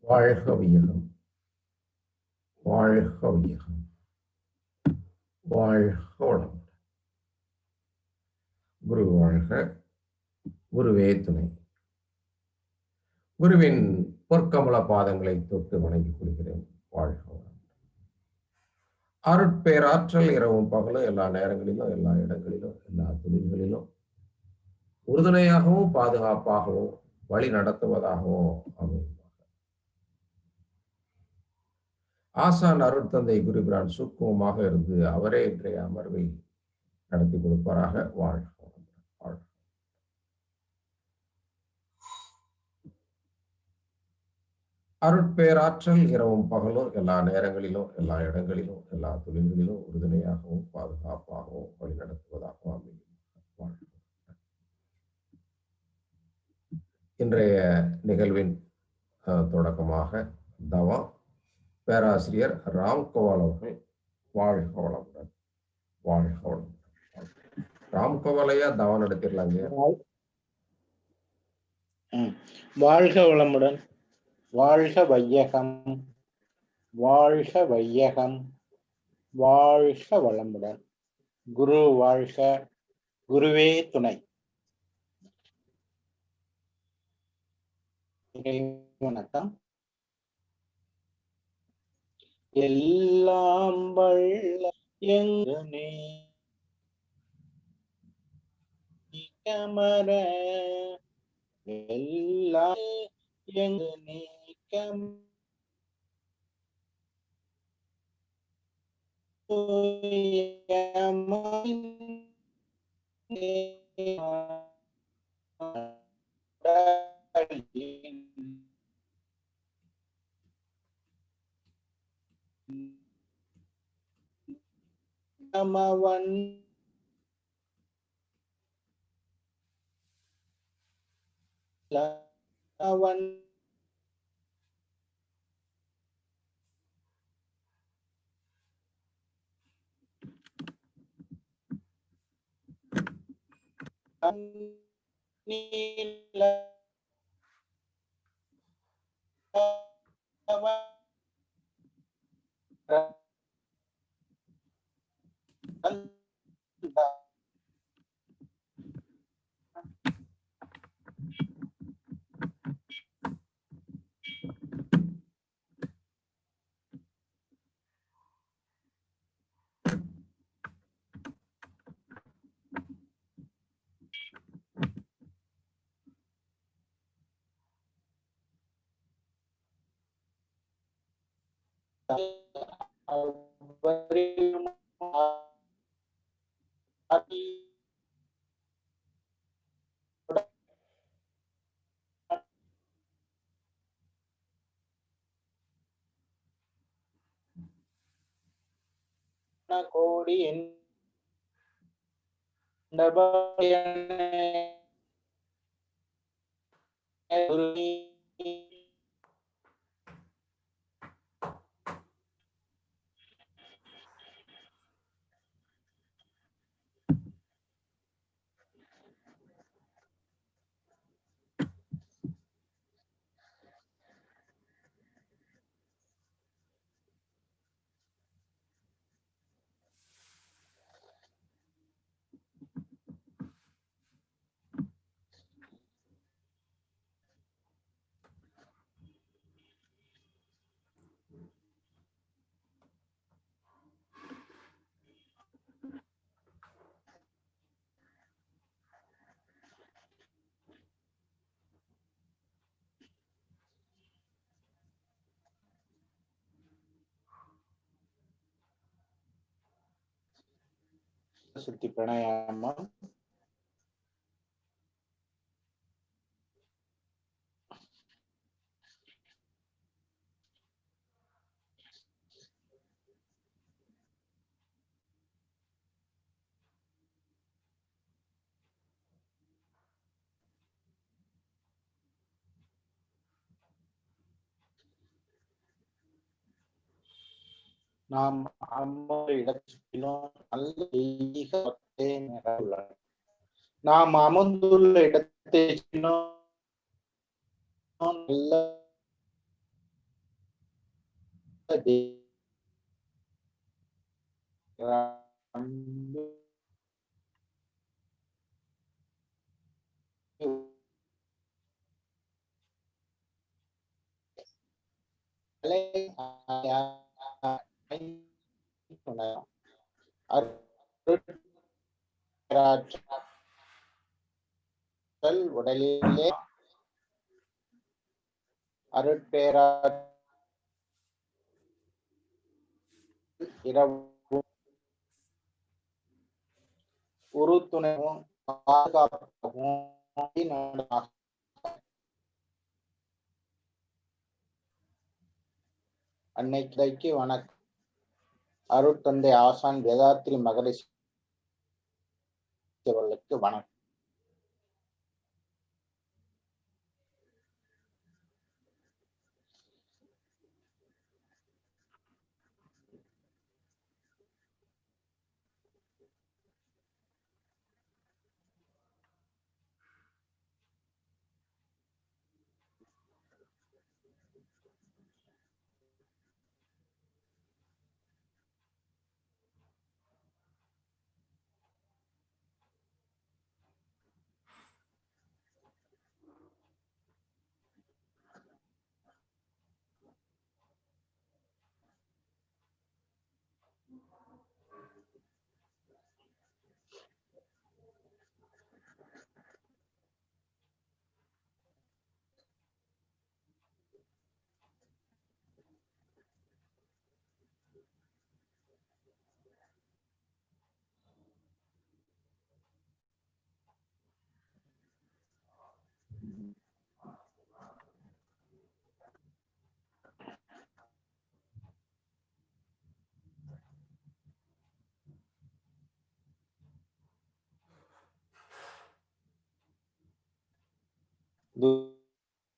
வாழ்க வையகம், வாழ்க வையகம், வாழ்க வளம். குரு வாழ்க, குருவே துணை. குருவின் பொற்கமல பாதங்களை தொட்டு வணங்கிக் கொள்கிறேன். வாழ்க வளம். அருட்பேராற்றல் இரவும் பகலும் எல்லா நேரங்களிலும், எல்லா இடங்களிலும், எல்லா தொழில்களிலும் உறுதுணையாகவும் பாதுகாப்பாகவும் வழி நடத்துவதாகவும் அமையும். ஆசான் அருட்தந்தை குருபிரான் சூக்குமமாக இருந்து அவரே இன்றைய அமர்வை நடத்தி கொடுப்பாராக. வாழ்க. அருட்பேராற்றல் இரவும் பகலும் எல்லா நேரங்களிலும், எல்லா இடங்களிலும், எல்லா தொழில்களிலும் உறுதுணையாகவும் பாதுகாப்பாகவும் வழிநடத்துவதாகவும் அமையும். இன்றைய நிகழ்வின் தொடக்கமாக தவம் பேராசிரியர் ராம்கோவால் அவர்கள் வாழ்க வளமுடன். வாழ்க வளமுடன். ராம்கோவாலையா தவம் நடத்திடலாங்க. வாழ்க வளமுடன். வாழ்க வையகம், வாழ்க வையகம், வாழ்க வளமுடன். குரு வாழ்க, குருவே துணை. வணக்கம். எல்லாம் வல்ல எங்கனே கமர எல்லாம் எங்கனே நமவன் அவன் நீல கோடி சுத்தி பிராணாயாமம். நாம் நாம் அமர்ந்துள்ள இடத்தை நல்ல உடலிலே அருட்பேரா இரவும் உறுதுணையும் பாதுகாப்பாகவும் அன்னை கிளைக்கு வணக்கம். அருட்தந்தை ஆசான் வேதாத்ரி மகரிஷி அவர்களுக்கு வணக்கம்.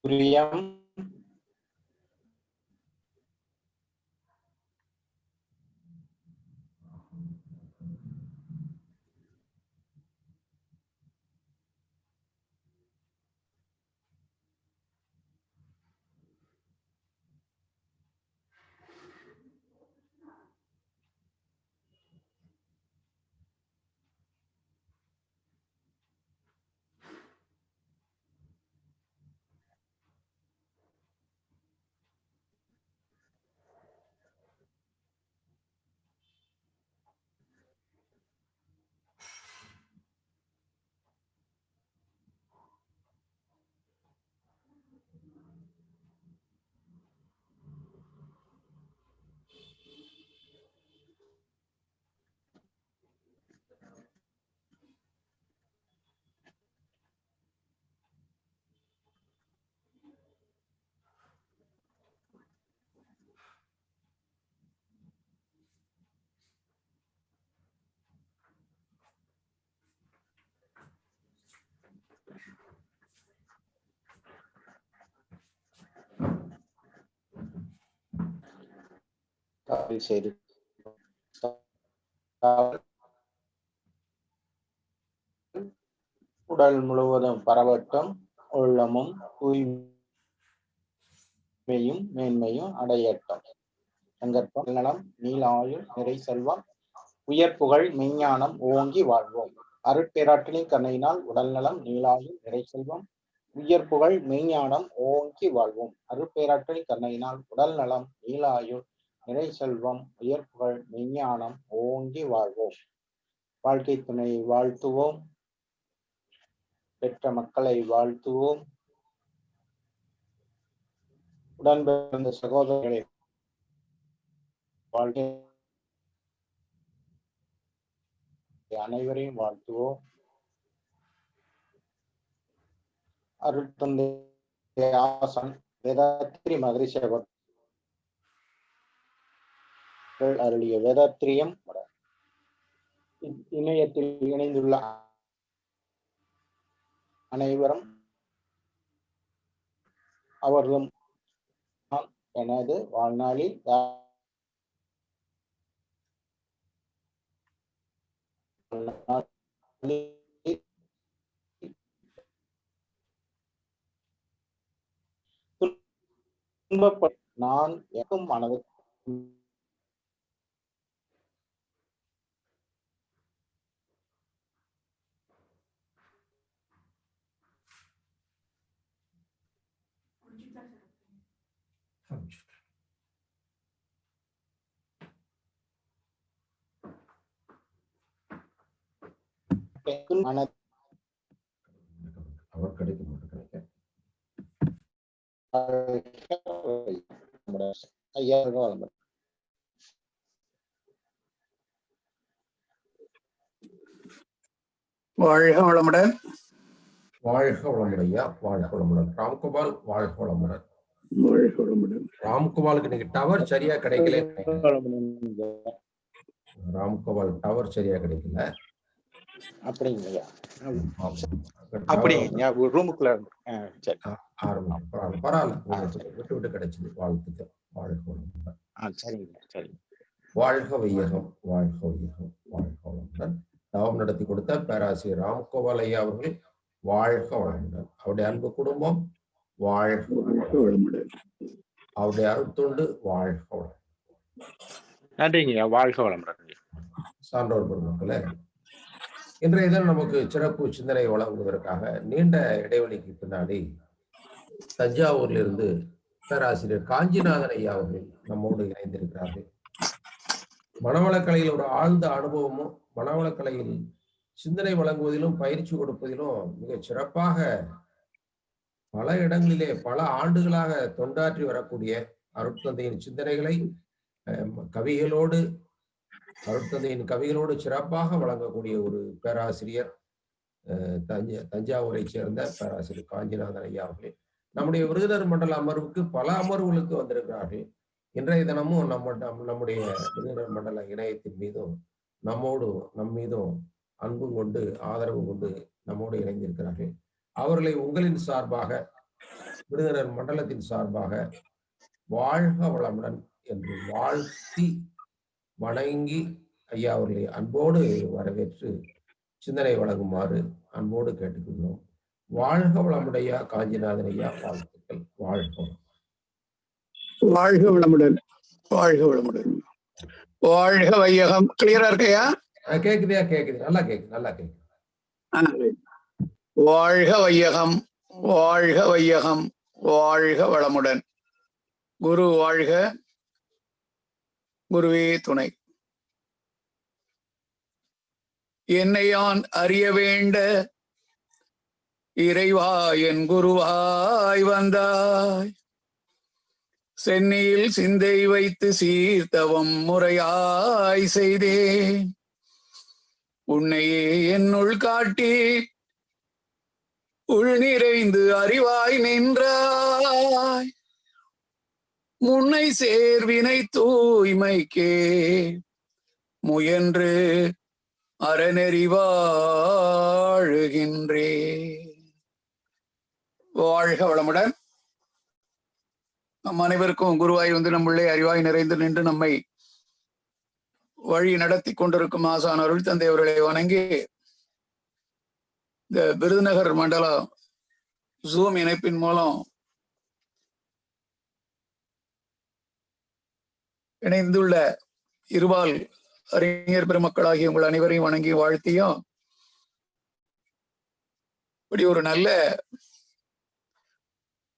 துரியம் செய்து உடல் முழுவதும் பரவட்டும், உள்ளமும் தூய்மையும் மேன்மையும் அடையட்டும். சங்கற்பம் நலம் நீலாயுள் நிறை செல்வம் உயர் புகழ் மெஞ்ஞானம் ஓங்கி வாழ்வோம். அருட்பேராற்றலின் கருணையினால் உடல் நலம் நீலாயுள் நிறை செல்வம் உயர் புகழ் மெய்ஞானம் ஓங்கி வாழ்வோம். அருட்பேராற்றலின் கருணையினால் உடல் நலம் நீலாயுள் நிறை செல்வம் உயர் புகழ் மெய்ஞானம் ஓங்கி வாழ்வோம். வாழ்க்கை துணையை வாழ்த்துவோம், பெற்ற மக்களை வாழ்த்துவோம், உடன் பிறந்த சகோதரர்களை வாழ்க்கை அனைவரையும் வாழ்த்துவோம். அருட்தந்தை ஆசான் வேதாத்ரி மகரிஷி அவர்கள் அருளிய வேதாத்திரியம் இணையத்தில் இணைந்துள்ள அனைவரும் அவர்களும் எனது வாழ்நாளில் நான் எனக்கும் மனது அவர் கிடைக்க மாட்டேன். வாழ்க வளமுடன். வாழ்க வளமுடையா. வாழ்க வளமுடன். ராம்கோபால் வாழ்க வளமுடன். வாழ்க வளமுடன். ராம்கோபாலுக்கு இன்னைக்கு டவர் சரியா கிடைக்கல. ராம்கோபால் டவர் சரியா கிடைக்கல. அப்படிங்களா? அப்படிங்க ரூமுக்குள்ள பரவாயில்ல, விட்டு விட்டு கிடைச்சது. வாழ்த்துக்கள். வாழ்க வளமுடன். சரிங்க சரி. வாழ்க வையகம். வாழ்க வையகம். வாழ்க வளமுடன். தவம் நடத்தி கொடுத்த பேராசிரியர் ராம்கோபால் ஐயா அவர்கள் வாழ்க வளமுடன். அவருடைய அன்பு குடும்பம் வாழ்க வளமுடன். அவருடைய அருட்தொண்டு வாழ்க வளமுடன். நன்றிங்க. வாழ்க வளமுடன். சான்றோர் பெருமக்களே, இன்றைய தினம் நமக்கு சிறப்பு சிந்தனை வழங்குவதற்காக நீண்ட இடைவெளிக்கு பின்னாடி தஞ்சாவூர்ல இருந்து பேராசிரியர் காஞ்சிநாதன் ஐயா அவர்கள் நம்மோடு இணைந்திருக்கிறார்கள். மனவளக்கலையில் ஒரு ஆழ்ந்த அனுபவமும், மனவளக்கலையில் சிந்தனை வழங்குவதிலும் பயிற்சி கொடுப்பதிலும் மிக சிறப்பாக பல இடங்களிலே பல ஆண்டுகளாக தொண்டாற்றி வரக்கூடிய அருட்தந்தையின் சிந்தனைகளை கவிகளோடு, அருட்தந்தையின் கவிகளோடு சிறப்பாக வழங்கக்கூடிய ஒரு பேராசிரியர் தஞ்சாவூரை சேர்ந்த பேராசிரியர் காஞ்சிநாதன் ஐயா அவர்கள் நம்முடைய விருதுநகர் மண்டல அமர்வுக்கு பல அமர்வுகளுக்கு வந்திருக்கிறார்கள். இன்றைய தினமும் நம்முடைய விருதுநகர் மண்டல இணையத்தின் மீதும் நம் மீதும் அன்பு கொண்டு ஆதரவு கொண்டு நம்மோடு இணைந்திருக்கிறார்கள். அவர்களை உங்களின் சார்பாக, விருதுநகர் மண்டலத்தின் சார்பாக வாழ்க வளமுடன் என்று வாழ்த்தி வணங்கி ஐயா அவர்களை அன்போடு வரவேற்று சிந்தனை வழங்குமாறு அன்போடு கேட்டுக்கொள்கிறோம். வாழ்க வளமுடையா காஞ்சிநாதன் ஐயா. வாழ்த்துக்கள். வாழ்க வளம். வாழ்க வளமுடன். வாழ்க வளமுடன். வாழ்க வையகம். கிளியரா இருக்கையா? கேக்குதியா? கேக்குது. நல்லா கேக்குது. நல்லா கேக்குது. வாழ்க வையகம். வாழ்க வையகம். வாழ்க வளமுடன். குரு வாழ்க. குருவே துணை. என்னை யான் அறிய வேண்ட இறைவா என் குருவாய் வந்தாய். சென்னையில் சிந்தை வைத்து சீர்த்தவம் முறையாய் செய்தேன். உன்னையே என்னுள் காட்டி உள் நிறைந்து அறிவாய் நின்றாய். முன்னை சேர்வினை தூய்மைக்கே முயன்று அறநெறி வாழுகின்றே. வாழ்க வளமுடன். நம் அனைவருக்கும் குருவாய் வந்து நம்முள்ளே அறிவாய் நிறைந்து நின்று நம்மை வழி நடத்தி கொண்டிருக்கும் ஆசான் அருள் தந்தை அவர்களை வணங்கி, இந்த விருதுநகர் மண்டல ஜூம் இணைப்பின் மூலம் இணைந்துள்ள இருபால் அறிஞர் பெருமக்களாகிய உங்கள் அனைவரையும் வணங்கி வாழ்த்தியும், இப்படி ஒரு நல்ல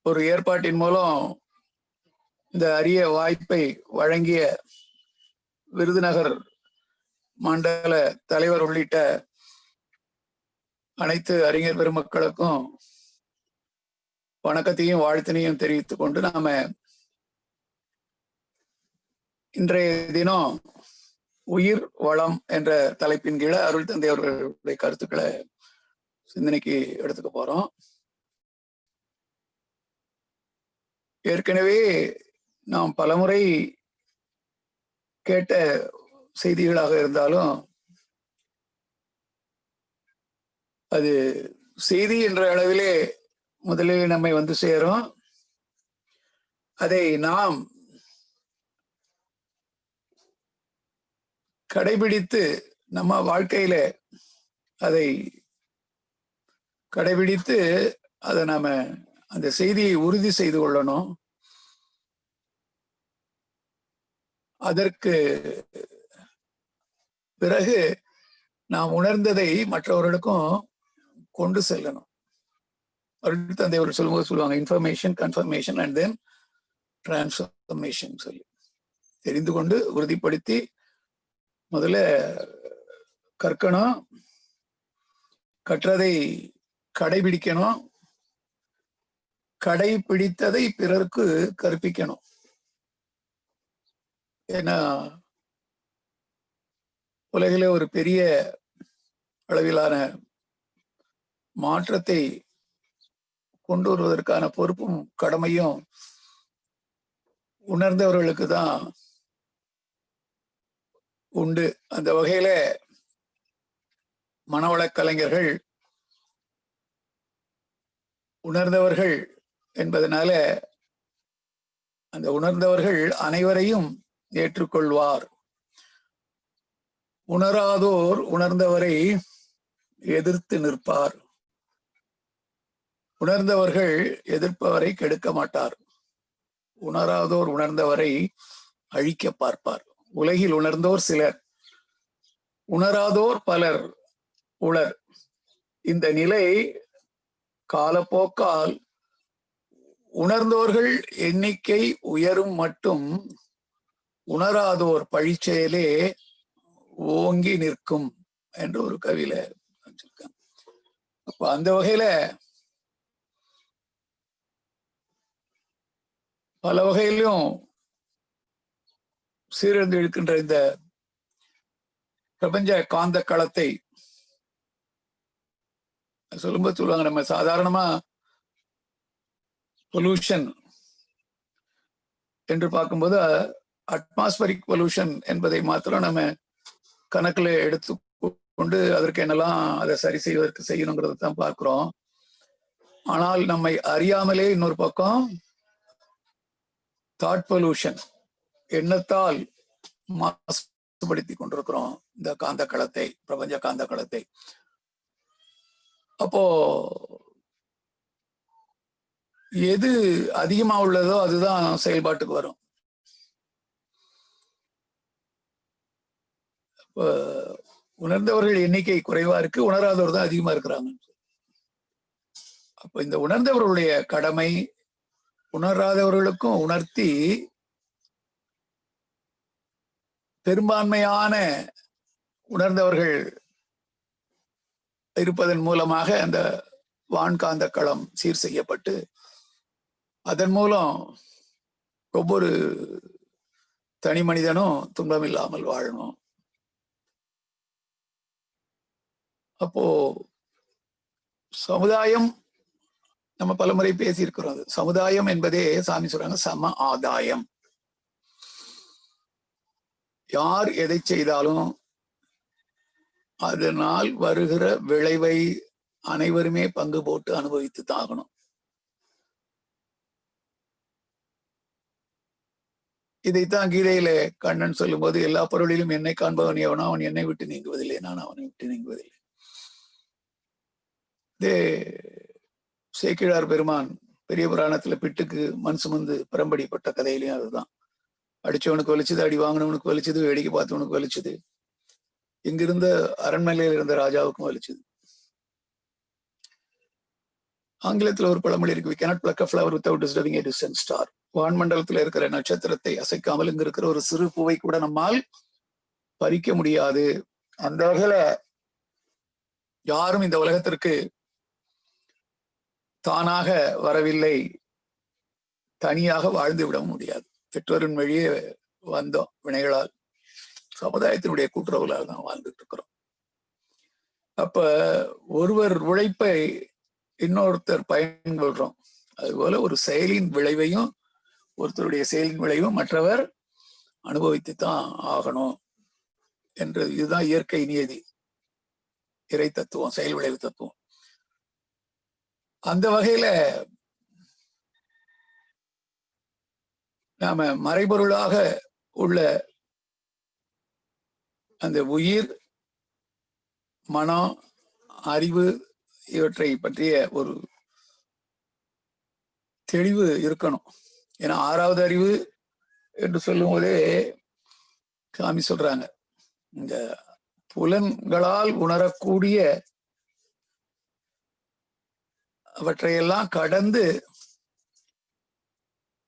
ஒரு ஏற்பாட்டின் மூலம் இந்த அரிய வாய்ப்பை வழங்கிய விருதுநகர் மண்டல தலைவர் உள்ளிட்ட அனைத்து அறிஞர் பெருமக்களுக்கும் வணக்கத்தையும் வாழ்த்தினையும் தெரிவித்துக் கொண்டு, நாம இன்றைய தினம் உயிர் வளம் என்ற தலைப்பின் கீழே அருள் தந்தை அவர்களுடைய கருத்துக்களை சிந்தனைக்கு எடுத்துக்க போறோம். ஏற்கனவே நாம் பலமுறை கேட்ட செய்திகளாக இருந்தாலும் அது செய்தி என்ற அளவிலே முதலில் நம்மை வந்து சேரும். அதை நாம் கடைபிடித்து நம்ம வாழ்க்கையில அதை கடைபிடித்து அதை நாம அந்த செய்தியை உறுதி செய்து கொள்ளணும். அதற்கு பிறகு நாம் உணர்ந்ததை மற்றவர்களுக்கும் கொண்டு செல்லணும். தந்தை அவர்கள் சொல்லும்போது சொல்லுவாங்க, information, confirmation and then transformation சொல்லி, தெரிந்து கொண்டு உறுதிப்படுத்தி முதல்ல கற்கணும், கற்றதை கடைபிடிக்கணும், கடைபிடித்ததை பிறருக்கு கற்பிக்கணும். ஏன்னா உலகிலே ஒரு பெரிய அளவிலான மாற்றத்தை கொண்டு வருவதற்கான பொறுப்பும் கடமையும் உணர்ந்தவர்களுக்கு தான் உண்டு. அந்த வகையில மனவளக் கலைஞர்கள் உணர்ந்தவர்கள் என்பதனால அந்த உணர்ந்தவர்கள் அனைவரையும் ஏற்றுக்கொள்வார். உணராதோர் உணர்ந்தவரை எதிர்த்து நிற்பார். உணர்ந்தவர்கள் எதிர்ப்பவரை கெடுக்க மாட்டார். உணராதோர் உணர்ந்தவரை அழிக்க பார்ப்பார். உலகில் உணர்ந்தோர் சிலர், உணராதோர் பலர் உளர். இந்த நிலை காலப்போக்கால் உணர்ந்தோர்கள் எண்ணிக்கை உயரும் மட்டும் உணராதோர் பழிச்செயலே ஓங்கி நிற்கும் என்று ஒரு கவியில வச்சிருக்காங்க. அப்ப அந்த வகையில பல வகையிலும் சீரழிந்து இருக்கின்ற இந்த பிரபஞ்ச காந்த களத்தை சொல்லும்போது சொல்லுவாங்க, நம்ம சாதாரணமா பொல்யூஷன் என்று பார்க்கும்போது அட்மாஸ்பரிக் பொல்யூஷன் என்பதை மாத்திரம் நம்ம கணக்குல எடுத்துக்கொண்டு அதற்கு என்னெல்லாம் அதை சரி செய்வதற்கு செய்யணுங்கிறத தான் பார்க்கிறோம். ஆனால் நம்மை அறியாமலே இன்னொரு பக்கம் தாட் பொல்யூஷன், எண்ணத்தால் மாசுபடுத்தி கொண்டிருக்கிறோம் இந்த காந்த களத்தை, பிரபஞ்ச காந்த களத்தை. அப்போ எது அதிகமா உள்ளதோ அதுதான் செயல்பாட்டுக்கு வரும். உணர்ந்தவர்கள் எண்ணிக்கை குறைவா இருக்கு, உணராதவர் தான் அதிகமா இருக்கிறாங்க. அப்ப இந்த உணர்ந்தவர்களுடைய கடமை உணராதவர்களுக்கும் உணர்த்தி பெரும்பான்மையான உணர்ந்தவர்கள் இருப்பதன் மூலமாக அந்த வான்காந்த களம் சீர் செய்யப்பட்டு அதன் மூலம் ஒவ்வொரு தனி மனிதனும் துன்பம் இல்லாமல் வாழணும். அப்போ சமுதாயம், நம்ம பலமுறை பேசியிருக்கிறோம், அது சமுதாயம் என்பதே சாமி சொல்றாங்க சம ஆதாயம். யார் எதை செய்தாலும் அதனால் வருகிற விளைவை அனைவருமே பங்கு போட்டு அனுபவித்து தாகணும். இதைத்தான் கீதையில கண்ணன் சொல்லும் போது, எல்லா பொருளிலும் என்னை காண்பவன் எவனோ அவன் என்னை விட்டு நீங்குவதில்லை, நான் அவனை விட்டு நீங்குவதில்லை. சேக்கிழார் பெருமான் பெரிய புராணத்துல பிட்டுக்கு மண் சுமந்து பரம்படிப்பட்ட கதையிலையும் அதுதான். அடிச்சவனுக்கு வலிச்சது, அடி வாங்கினவனுக்கு வலிச்சது, வேடிக்கை பார்த்தவனுக்கு வலிச்சது, இங்கிருந்த அரண்மனையில் இருந்த ராஜாவுக்கும் வலிச்சது. ஆங்கிலத்துல ஒரு பழமொழி இருக்கு, we cannot pluck a flower without disturbing a distant star. வான்மண்டலத்துல இருக்கிற நட்சத்திரத்தை அசைக்காமல் இங்க இருக்கிற ஒரு சிறு பூவை கூட நம்மால் பறிக்க முடியாது. அந்த வகையில யாரும் இந்த உலகத்திற்கு தானாக வரவில்லை, தனியாக வாழ்ந்து விட முடியாது. பெற்றோரின் வழியே வந்தோம், வினைகளால் சமுதாயத்தினுடைய கூட்டுறவுகளால் தான் வாழ்ந்துட்டு இருக்கிறோம். அப்ப ஒருவர் உழைப்பை இன்னொருத்தர் பயன்கொள்றோம். அதுபோல ஒரு செயலின் விளைவையும் ஒருத்தருடைய செயலின் விளைவும் மற்றவர் அனுபவித்துத்தான் ஆகணும் என்று, இதுதான் இயற்கை நியதி, இறை தத்துவம், செயல் விளைவு தத்துவம். அந்த வகையில நாம மறைபொருளாக உள்ள அந்த உயிர், மனம், அறிவு இவற்றை பற்றிய ஒரு தெளிவு இருக்கணும். ஏன்னா ஆறாவது அறிவு என்று சொல்லும் போதே சாமி சொல்றாங்க, இந்த புலன்களால் உணரக்கூடிய அவற்றையெல்லாம் கடந்து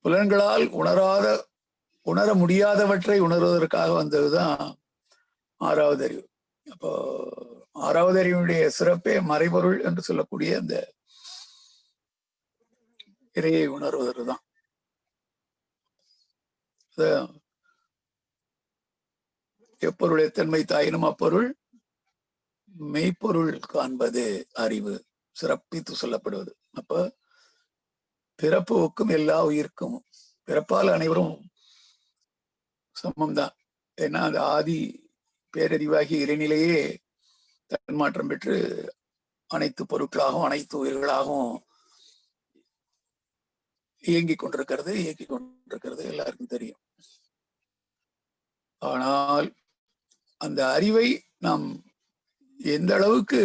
புலன்களால் உணர முடியாதவற்றை உணர்வதற்காக வந்ததுதான் ஆறாவது அறிவு. அப்போ ஆறாவது அறிவுடைய சிறப்பே மறைபொருள் என்று சொல்லக்கூடிய அந்த இறையை உணர்வதற்கு தான். எப்பொருள் எத்தன்மை தாயினும் அப்பொருள் மெய்ப்பொருள் காண்பது அறிவு சிறப்பித்து சொல்லப்படுவது. அப்ப பிறப்பு ஒக்கும் எல்லா உயிர்க்கும், பிறப்பால் அனைவரும் சமம்தான். ஏன்னா அந்த ஆதி பேரறிவாகி இறைநிலையே தன்மாற்றம் பெற்று அனைத்து பொருட்களாகவும் அனைத்து உயிர்களாகவும் இயங்கிக் கொண்டிருக்கிறது எல்லாருக்கும் தெரியும். ஆனால் அந்த அறிவை நாம் எந்த அளவுக்கு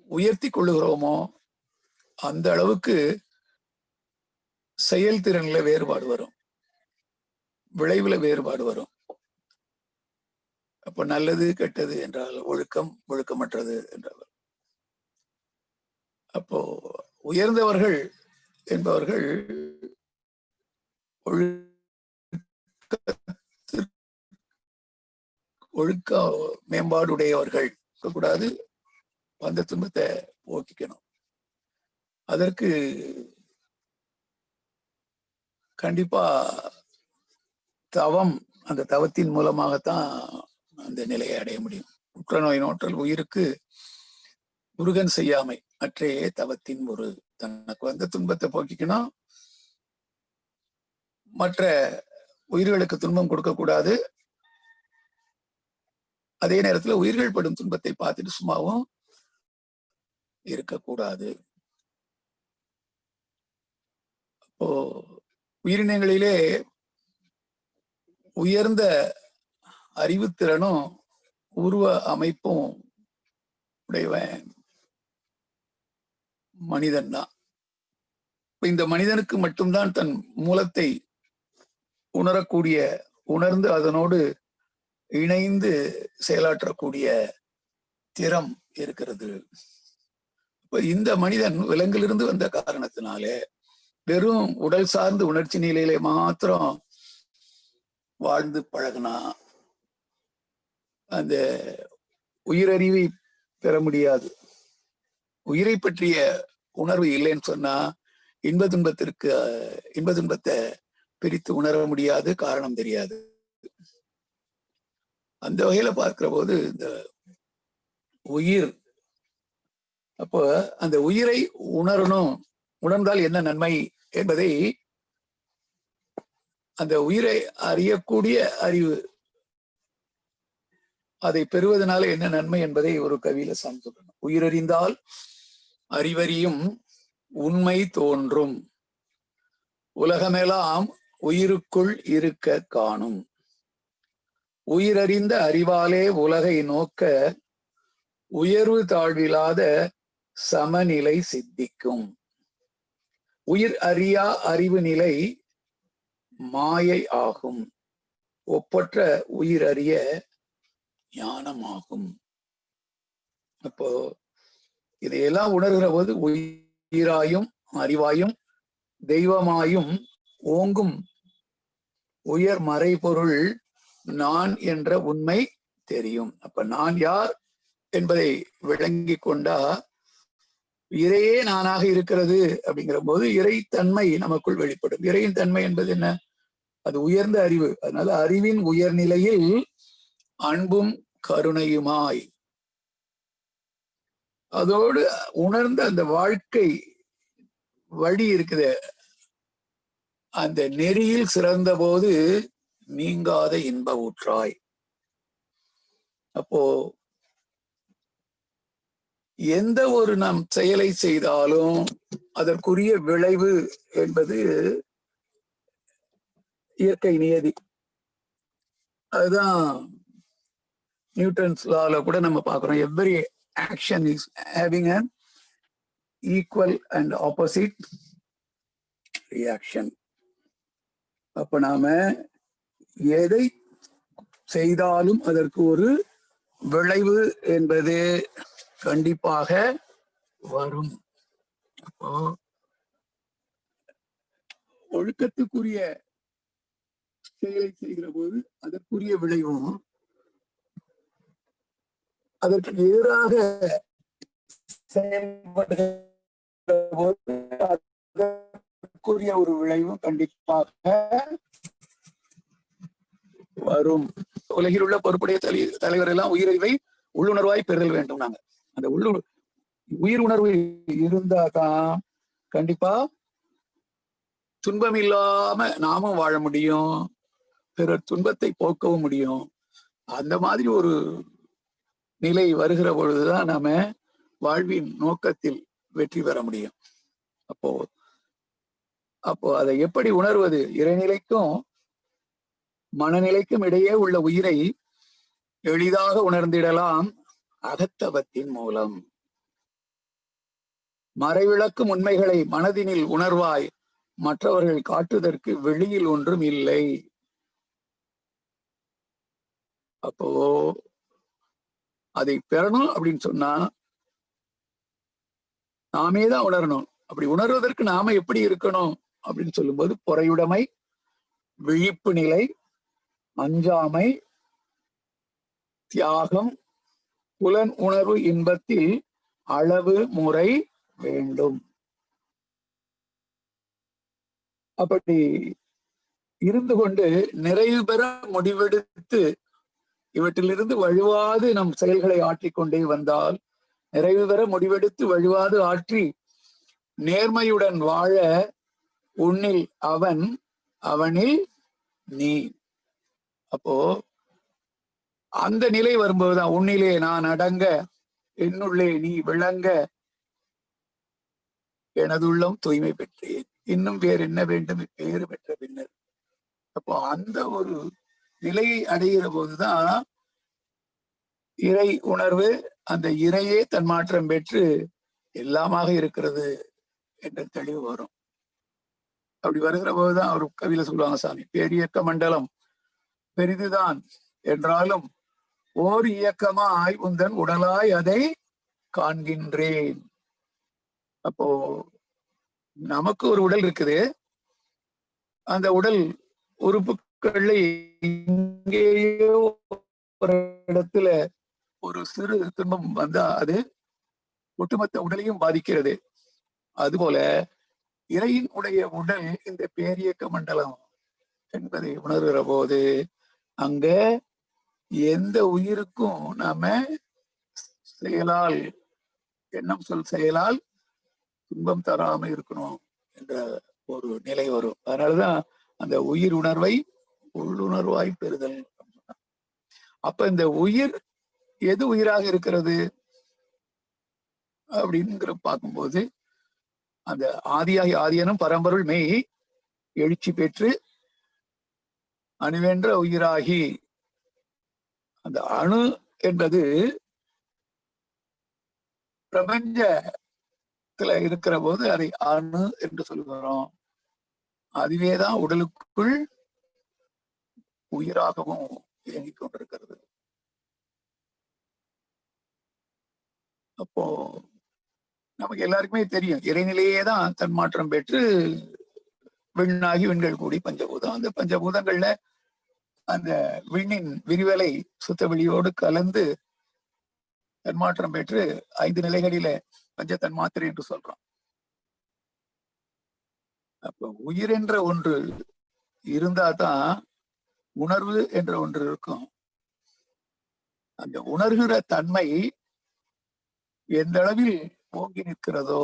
உயர்த்தி கொள்ளுகிறோமோ அந்த அளவுக்கு செயல்திறன்ல வேறுபாடு வரும், விளைவுல வேறுபாடு வரும். அப்ப நல்லது கெட்டது என்றால் ஒழுக்கமற்றது என்றால், அப்போ உயர்ந்தவர்கள் என்பவர்கள் ஒழுக்க மேம்பாடுடையவர்கள் கூடாது, வந்த துன்பத்தை போக்கிக்கணும். அதற்கு கண்டிப்பா தவம், அந்த தவத்தின் மூலமாகத்தான் அந்த நிலையை அடைய முடியும். உற்றநோய் நோற்றல் உயிருக்கு முருகன் செய்யாமை அற்றையே தவத்தின் ஒரு, தனக்கு வந்த துன்பத்தை போக்கிக்கணும், மற்ற உயிர்களுக்கு துன்பம் கொடுக்க கூடாது. அதே நேரத்துல உயிர்கள் படும் துன்பத்தை பார்த்துட்டு சும்மாவும் இருக்கக்கூடாது. அப்போ உயிரினங்களிலே உயர்ந்த அறிவுத்திறனும் உருவ அமைப்பும் உடையவன் மனிதன் தான். இந்த மனிதனுக்கு மட்டும்தான் தன் மூலத்தை உணர்ந்து அதனோடு இணைந்து செயலாற்றக்கூடிய திறம் இருக்கிறது. இந்த மனிதன் விலங்கிலிருந்து வந்த காரணத்தினாலே வெறும் உடல் சார்ந்த உணர்ச்சி நிலையிலே மாத்திரம் வாழ்ந்து பழகினா அந்த உயிரறிவை பெற முடியாது. உயிரை பற்றிய உணர்வு இல்லைன்னு சொன்னா இன்ப துன்பத்தை பிரித்து உணர முடியாது, காரணம் தெரியாது. அந்த வகையில பார்க்கிற போது இந்த உயிர், அப்போ அந்த உயிரை உணரணும், உணர்ந்தால் என்ன நன்மை என்பதை அந்த உயிரை அறியக்கூடிய அறிவு, அதை பெறுவதனால என்ன நன்மை என்பதை ஒரு கவியில சார்ந்துள்ளன. உயிரறிந்தால் அறிவறியும் உண்மை தோன்றும், உலகமெல்லாம் உயிருக்குள் இருக்க காணும், உயிரறிந்த அறிவாலே உலகை நோக்க உயர்வு தாழ்வில்லாத சமநிலை சித்திக்கும், உயிர் அறியா அறிவு நிலை மாயை ஆகும், ஒப்பற்ற உயிர் அறிய ஞானமாகும். அப்போ இதையெல்லாம் உணர்கிற போது உயிராயும் அறிவாயும் தெய்வமாயும் ஓங்கும் உயர் மறைபொருள் நான் என்ற உண்மை தெரியும். அப்ப நான் யார் என்பதை விளங்கி கொண்டா இறையே நானாக இருக்கிறது அப்படிங்கிற போது இறைத்தன்மை நமக்குள் வெளிப்படும். இறையின் தன்மை என்பது என்ன? அது உயர்ந்த அறிவு. அதனால அறிவின் உயர்நிலையில் அன்பும் கருணையுமாய், அதோடு உணர்ந்த அந்த வாழ்க்கை வழி இருக்குது, அந்த நெறியில் சிறந்த போது நீங்காத இன்ப ஊற்றாய். அப்போ எந்த ஒரு நாம் செயலை செய்தாலும் அதற்குரிய விளைவு என்பது இயற்கை நியதி. அதுதான் நியூட்டன்ஸ் லால கூட நம்ம பார்க்கிறோம். Every action is having an equal and opposite reaction. அப்ப நாம எதை செய்தாலும் அதற்கு ஒரு விளைவு என்பது கண்டிப்பாக வரும். அப்போ ஒழுக்கத்துக்குரிய செயலை செய்கிற போது அதற்குரிய விளைவும், அதற்கு எதிராக செயல்படுகிற போது அதற்குரிய ஒரு விளைவும் கண்டிப்பாக வரும். உலகில் உள்ள பொறுப்புடைய தலைவர் எல்லாம் உயிரை உள்ளுணர்வாய் பெறுதல் வேண்டும். நாங்க அந்த உயிர் உணர்வு இருந்தா தான் கண்டிப்பா துன்பம் இல்லாம நாமும் வாழ முடியும், பிறர் துன்பத்தை போக்கவும் முடியும். அந்த மாதிரி ஒரு நிலை வருகிற பொழுதுதான் நாம வாழ்வின் நோக்கத்தில் வெற்றி பெற முடியும். அப்போ அதை எப்படி உணர்வது? இறைநிலைக்கும் மனநிலைக்கும் இடையே உள்ள உயிரை எளிதாக உணர்ந்திடலாம் அகத்தவத்தின் மூலம். மறைவிளக்கும் உண்மைகளை மனதினில் உணர்வாய் மற்றவர்கள் காட்டுவதற்கு வெளியில் ஒன்றும் இல்லை. அப்போ அதை பெறணும் அப்படின்னு சொன்னா நாமே தான் உணரணும். அப்படி உணர்வதற்கு நாம எப்படி இருக்கணும் அப்படின்னு சொல்லும்போது, பொறையுடைமை, விழிப்பு நிலை, அஞ்சாமை, தியாகம், புலன் உணர்வு இன்பத்தில் அளவு முறை வேண்டும். அப்படி இருந்து கொண்டு நிறைவு பெற முடிவெடுத்து இவற்றிலிருந்து வழுவாது நம் செயல்களை ஆற்றிக்கொண்டே வந்தால், நிறைவு பெற முடிவெடுத்து வழுவாது ஆற்றி நேர்மையுடன் வாழ உன்னில் அவன், அவனில் நீ. அப்போ அந்த நிலை வரும்போதுதான் உன்னிலே நான் அடங்க, என்னுள்ளே நீ விளங்க, எனதுள்ளம் தூய்மை பெற்றேன், இன்னும் வேறு என்ன வேண்டும் பேறு பெற்ற பின்னர். அப்போ அந்த ஒரு நிலையை அடைகிற போதுதான் இறை உணர்வு, அந்த இறையே தன்மாற்றம் பெற்று எல்லாமாக இருக்கிறது என்ற தெளிவு வரும். அப்படி வருகிற போதுதான் ஒரு கவியில சொல்லுவாங்க, சாமி, பேரியக்க மண்டலம் பெரிதுதான் என்றாலும் ஓர் இயக்கமாய் உந்தன் உடலாய் அதை காண்கின்றேன். அப்போ நமக்கு ஒரு உடல் இருக்குது. அந்த உடல் உறுப்புகள்ல எங்கேயோ ஒரு இடத்துல ஒரு சிறு துன்பம் வந்தா அது ஒட்டுமொத்த உடலையும் பாதிக்கிறது. அதுபோல இறையின் உடைய உடல் இந்த பேரியக்க மண்டலம் என்பதை உணர்கிற போது அங்க எந்த உயிருக்கும் நாம செயலால், எண்ணம் சொல் செயலால் துன்பம் தராம இருக்கணும் என்ற ஒரு நிலை வரும். அதனாலதான் அந்த உயிர் உணர்வை உள்ளுணர்வாய் பெறுதல். அப்ப இந்த உயிர் எது உயிராக இருக்கிறது அப்படிங்கிற பார்க்கும்போது, அந்த ஆதியாகி ஆதியனும் பரம்பொருள் மெய் எழுச்சி பெற்று அணுவென்ற உயிராகி, அந்த அணு என்பது பிரபஞ்சத்துல இருக்கிற போது அதை அணு என்று சொல்லுகிறோம். அதுவேதான் உடலுக்குள் உயிராகவும் இயங்கிக் கொண்டிருக்கிறது. அப்போ நமக்கு எல்லாருக்குமே தெரியும், இறைநிலையே தான் தன்மாற்றம் பெற்று விண்ணாகி விண்கள் கூடி பஞ்சபூதம். அந்த பஞ்சபூதங்கள்ல அந்த விண்ணின் விரிவலை சுத்த வெளியோடு கலந்து தன்மாற்றம் பெற்று 5 நிலைகளில பஞ்ச தன்மாத்திரை என்று சொல்றோம். அப்ப உயிர் என்ற ஒன்று இருந்தா தான் உணர்வு என்ற ஒன்று இருக்கும். அந்த உணர்கிற தன்மை எந்த அளவில் ஓங்கி நிற்கிறதோ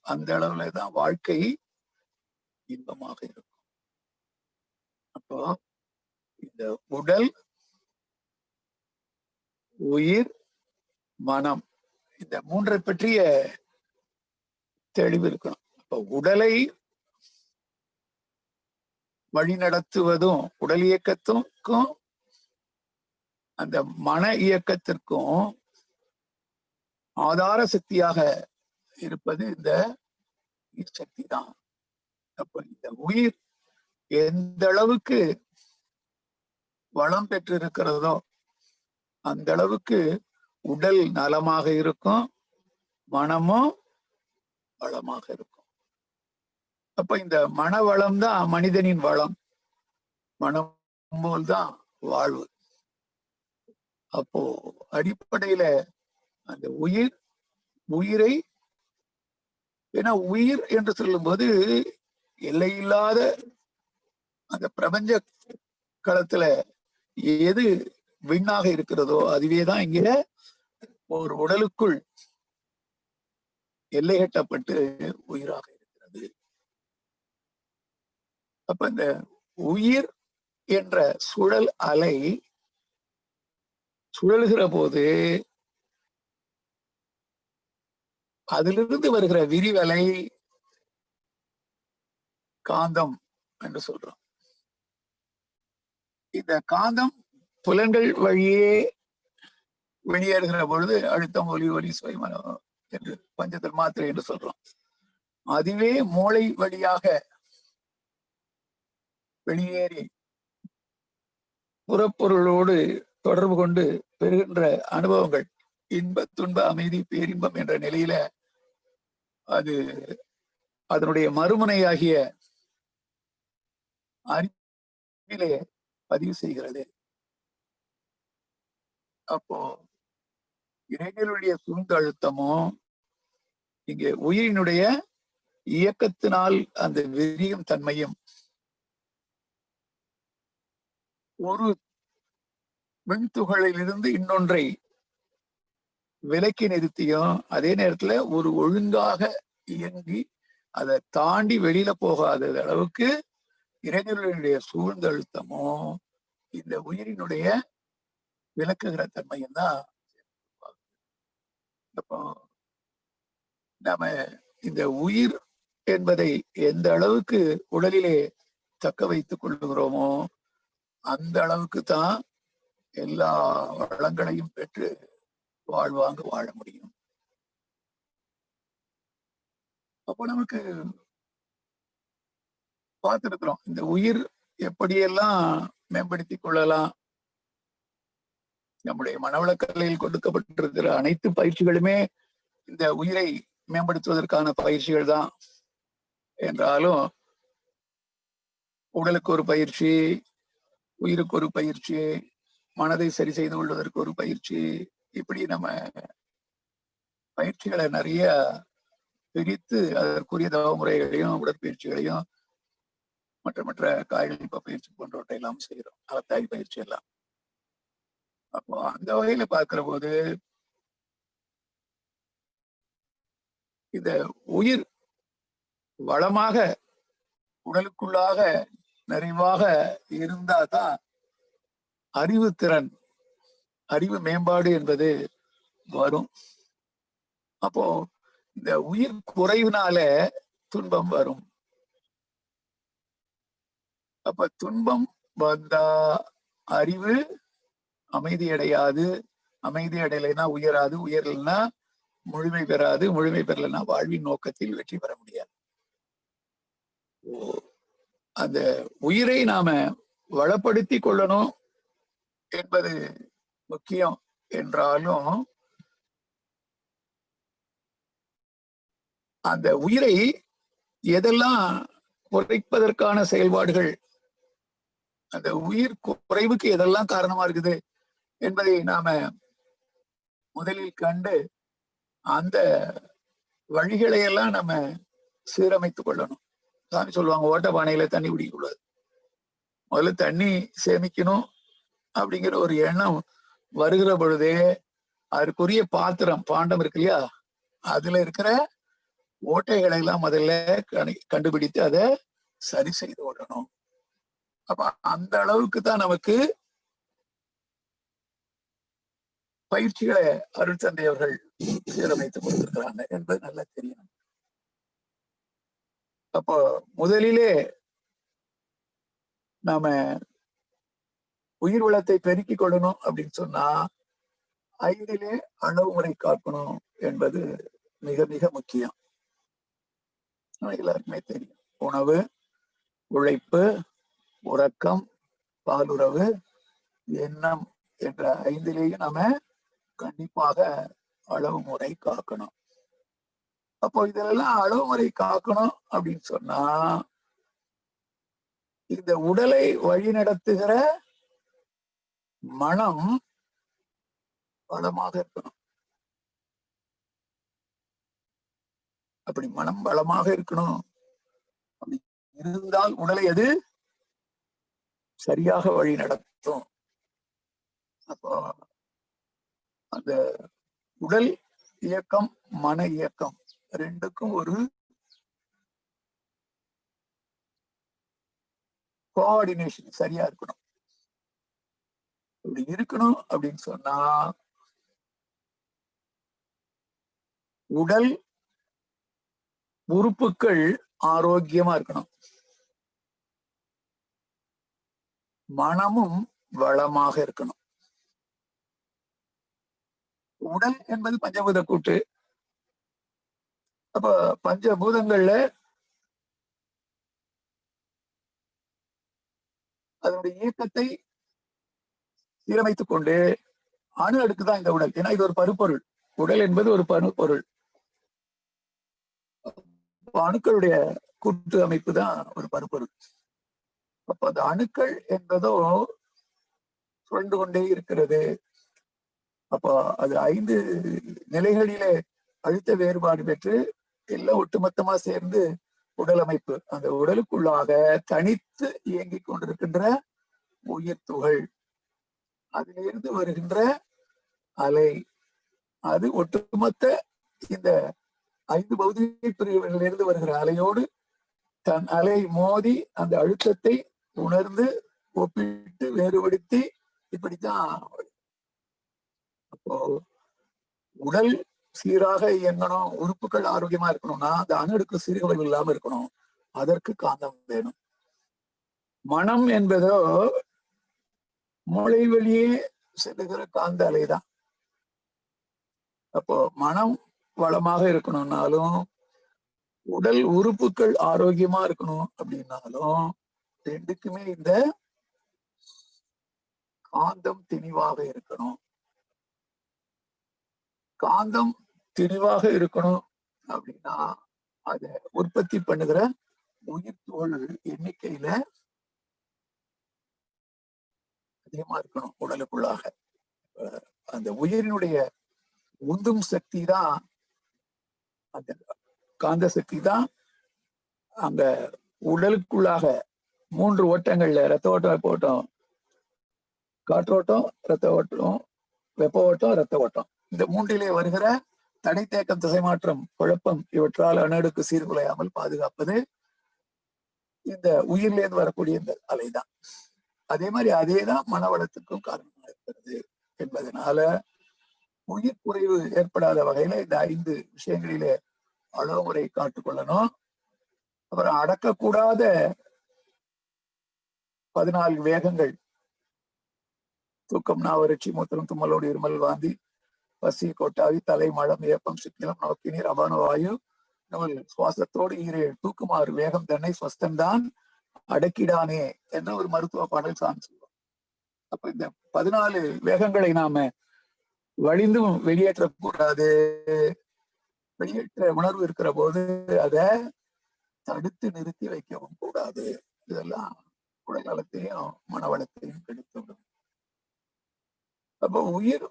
அந்த அளவுல தான் வாழ்க்கை இன்பமாக இருக்கும். அப்போ இந்த உடல், உயிர், மனம், இந்த மூன்றை பற்றிய தெளிவு இருக்கணும். அப்ப உடலை வழி நடத்துவதும் உடல் இயக்கத்துக்கும் அந்த மன இயக்கத்திற்கும் ஆதார சக்தியாக இருப்பது இந்த சக்தி தான். அப்ப இந்த உயிர் எந்த அளவுக்கு வளம் பெற்றிருக்கிறதோ அந்த அளவுக்கு உடல் நலமாக இருக்கும், மனமும் வளமாக இருக்கும். அப்ப இந்த மன வளம் தான் மனிதனின் வளம், மனம் போல்தான் வாழ்வு. அப்போ அடிப்படையில அந்த உயிரை, ஏன்னா உயிர் என்று சொல்லும்போது எல்லையில்லாத அந்த பிரபஞ்ச களத்துல எது விண்ணாக இருக்கிறதோ அதுவேதான் இங்க ஒரு உடலுக்குள் எல்லை கட்டப்பட்டு உயிராக இருக்கிறது. அப்ப இந்த உயிர் என்ற சுழல் அலை சுழல்கிற போது அதிலிருந்து வருகிற விரிவலை காந்தம் என்று சொல்றோம். இந்த காந்தம் புலன்கள் வழியே வெளியேறுகிற பொழுது அழுத்தம், ஒலி சுவைமனம் என்று பஞ்சத்தில் மாத்திரை என்று சொல்றோம். அதுவே மூளை வழியாக வெளியேறி புறப்பொருளோடு தொடர்பு கொண்டு பெறுகின்ற அனுபவங்கள், இன்ப துன்ப அமைதி பேரின்பம் என்ற நிலையில அது அதனுடைய மறுமுனையாகிய அறிவிலே பதிவு செய்கிறது. அப்போ இறைகளுடைய சூழ்ந்த அழுத்தமும் இங்கே உயிரினுடைய இயக்கத்தினால் அந்த விரியும் தன்மையும் ஒரு மின்துகளிலிருந்து இன்னொன்றை விலக்கி நிறுத்தியும் அதே நேரத்துல ஒரு ஒழுங்காக இயங்கி அதை தாண்டி வெளியில போகாத அளவுக்கு இறைஞர்களுடைய சூழ்ந்த அழுத்தமும் இந்த உயிரினுடைய விளக்குகிற தன்மையும் தான். அப்போ நாம இந்த உயிர் என்பதை எந்த அளவுக்கு உடலிலே தக்க வைத்துக் கொள்ளுகிறோமோ அந்த அளவுக்கு தான் எல்லா வளங்களையும் பெற்று வாழ்வாங்க வாழ முடியும். அப்போ நமக்கு பார்த்திருக்கிறோம் இந்த உயிர் எப்படியெல்லாம் மேம்படுத்திக் கொள்ளலாம். நம்முடைய மனவளக்கலையில் கொடுக்கப்பட்டிருக்கிற அனைத்து பயிற்சிகளுமே இந்த உயிரை மேம்படுத்துவதற்கான பயிற்சிகள் தான் என்றாலும் உடலுக்கு ஒரு பயிற்சி, உயிருக்கு ஒரு பயிற்சி, மனதை சரி செய்து கொள்வதற்கு ஒரு பயிற்சி, இப்படி நம்ம பயிற்சிகளை நிறைய பிரித்து அதற்குரிய தவ முறைகளையும் உடற்பயிற்சிகளையும் மற்ற காய்கறி பயிற்சி போன்றவற்றை எல்லாம் செய்கிறோம், அகத்தாய் பயிற்சி எல்லாம். அப்போ அந்த வகையில பார்க்கிற போது இந்த உயிர் வளமாக உடலுக்குள்ளாக நிறைவாக இருந்தாதான் அறிவு திறன், அறிவு மேம்பாடு என்பது வரும். அப்போ இந்த உயிர் குறைவுனால துன்பம் வரும். அப்ப துன்பம் வந்தா அறிவு அமைதி அடையாது, அமைதி அடையலைன்னா உயராது, உயரலைன்னா முழுமை பெறாது, முழுமை பெறலைன்னா வாழ்வின் நோக்கத்தில் வெற்றி பெற முடியாது. அந்த உயிரை நாம வளப்படுத்தி கொள்ளணும் என்பது முக்கியம் என்றாலும் அந்த உயிரை எதெல்லாம் குறைப்பதற்கான செயல்பாடுகள், அந்த உயிர் குறைவுக்கு எதெல்லாம் காரணமா இருக்குது என்பதை நாம முதலில் கண்டு அந்த வழிகளை எல்லாம் நம்ம சீரமைத்துக் கொள்ளணும். சாமி சொல்லுவாங்க, ஓட்ட பானையில தண்ணி குடிக்கக்கூடாது, முதல்ல தண்ணி சேமிக்கணும் அப்படிங்கிற ஒரு எண்ணம் வருகிற பொழுதே அதற்குரிய பாத்திரம், பாண்டம் இருக்கு இல்லையா, அதுல இருக்கிற ஓட்டைகளை எல்லாம் முதல்ல கண்டுபிடித்து அதை சரி செய்து கொள்ளணும். அப்ப அந்த அளவுக்கு தான் நமக்கு பயிற்சிகளை அருள் தந்தை அவர்கள் சீரமைத்துக் கொடுத்திருக்கிறாங்க என்பது நல்லா தெரியும். அப்போ முதலிலே நாம உயிர் வளத்தை பெருக்கிக் கொள்ளணும் அப்படின்னு சொன்னா 5 அளவு முறை காக்கணும் என்பது மிக மிக முக்கியம். எல்லாருக்குமே தெரியும். உணவு, உழைப்பு, உறக்கம், பாலுறவு, எண்ணம் என்ற 5லேயும் நாம கண்டிப்பாக அளவு முறை காக்கணும். அப்போ இதெல்லாம் அளவு முறை காக்கணும் அப்படின்னு சொன்னா இந்த உடலை வழிநடத்துகிற மனம் வளமாக இருக்கணும். அப்படி மனம் வளமாக இருக்கணும். அப்படி இருந்தால் உடலை அது சரியாக வழி நடத்தும். அப்போ அந்த உடல் இயக்கம், மன இயக்கம் ரெண்டுக்கும் ஒரு கோஆர்டினேஷன் சரியா இருக்கணும். இப்படி இருக்கணும் அப்படின்னு சொன்னா உடல் உறுப்புகள் ஆரோக்கியமா இருக்கணும், மனமும் வளமாக இருக்கணும். உடல் என்பது பஞ்சபூத கூட்டு. அப்ப பஞ்சபூதங்கள்ல அதனுடைய இயக்கத்தை சீரமைத்துக் கொண்டு அணு அடுக்கு தான் இந்த உடல். ஏன்னா இது ஒரு பருப்பொருள். உடல் என்பது ஒரு பருப்பொருள். அணுக்களுடைய கூட்டு அமைப்பு தான் ஒரு பருப்பொருள். அப்ப அந்த அணுக்கள் என்பதோ சுழன்று கொண்டே இருக்கிறது. அப்போ அது 5 நிலைகளிலே அழுத்த வேறுபாடு பெற்று எல்லாம் ஒட்டுமொத்தமா சேர்ந்து உடல் அமைப்பு. அந்த உடலுக்குள்ளாக தனித்து இயங்கிக் கொண்டிருக்கின்ற உயிர் துகள், அதிலிருந்து வருகின்ற அலை, அது ஒட்டுமொத்த இந்த 5 பௌதிக பிரிவுகளிலிருந்து வருகிற அலையோடு தன் அலை மோதி அந்த அழுத்தத்தை உணர்ந்து ஒப்பிட்டு வேறுபடுத்தி இப்படித்தான். அப்போ உடல் சீராக இயங்கணும், உறுப்புகள் ஆரோக்கியமா இருக்கணும்னா அந்த அணு அடுக்கு சீர்குலைவு இல்லாம இருக்கணும். அதற்கு காந்தம் வேணும். மனம் என்பதோ மூளை வழியே செல்லுகிற காந்த அலைதான். அப்போ மனம் வளமாக இருக்கணும்னாலும் உடல் உறுப்புகள் ஆரோக்கியமா இருக்கணும் அப்படின்னாலும் ரெண்டுக்குமே இந்த காந்தம் தெளிவாக இருக்கணும். காந்தம் தெளிவாக இருக்கணும் அப்படின்னா அதை உற்பத்தி பண்ணுகிற உயிர் துகள் எண்ணிக்கையில அதிகமா இருக்கணும் உடலுக்குள்ளாக. அந்த உயிரினுடைய உந்தும் சக்தி தான், அந்த காந்த சக்தி தான் அந்த உடலுக்குள்ளாக 3 ஓட்டங்கள்ல ரத்த ஓட்டம், வெப்ப ஓட்டம், காற்றோட்டம், ரத்த ஓட்டம், வெப்ப ஓட்டம், ரத்த ஓட்டம், இந்த 3லே வருகிற தடை, தேக்கம், திசை மாற்றம், குழப்பம் இவற்றால் அணுடுக்கு சீர்குலையாமல் பாதுகாப்பது இந்த உயிரிலேருந்து வரக்கூடிய இந்த அலைதான். அதே மாதிரி அதேதான் மனவளத்துக்கும் காரணமாக இருக்கிறது என்பதனால உயிர் குறைவு ஏற்படாத வகையில இந்த 5 விஷயங்களிலே அளவுமுறை காட்டுக்கொள்ளணும். அப்புறம் அடக்கக்கூடாத 14 வேகங்கள், தூக்கம், நாவறட்சி, மூத்திரம், தும்மலோடு, இருமல், வாந்தி, பசி, கொட்டாவி, தலை, மலம், ஏப்பம், சிக்கிலம், நோக்கி நீர், அபான வாயு, நூல், சுவாசத்தோடு 7 தூக்குமாறு வேகம் தன்னை ஸ்வஸ்தன்தான் அடக்கிடானே என்ற ஒரு மருத்துவ பாடல் சாமி சொல்லுவோம். அப்ப இந்த 14 வேகங்களை நாம வழிந்தும் வெளியேற்றக்கூடாது. வெளியேற்ற உணர்வு இருக்கிற போது அதை தடுத்து நிறுத்தி வைக்கவும் கூடாது. இதெல்லாம் உடல் நலத்தையும் மனவளத்தையும் கெடுத்துவிடும். அப்போ உயிர்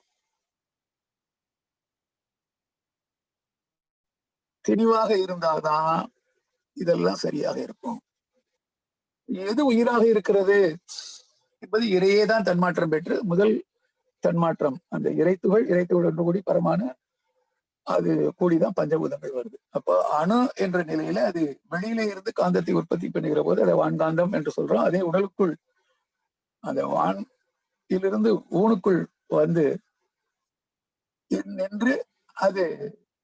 தெளிவாக இருந்தால்தான் இதெல்லாம் சரியாக இருக்கும். எது உயிராக இருக்கிறது என்பது இறையே தான் தன்மாற்றம் பெற்று முதல் தன்மாற்றம் அந்த இறைத்துகள் கூடி பரமானு அது கூடிதான் பஞ்சபூதங்கள் வருது. அப்போ அணு என்ற நிலையில அது வெளியில இருந்து காந்தத்தை உற்பத்தி பண்ணுகிற போது அதை வான்காந்தம் என்று சொல்றோம். அதே உடலுக்குள் அந்த வானிலிருந்து ஊனுக்குள் வந்து நின்று அது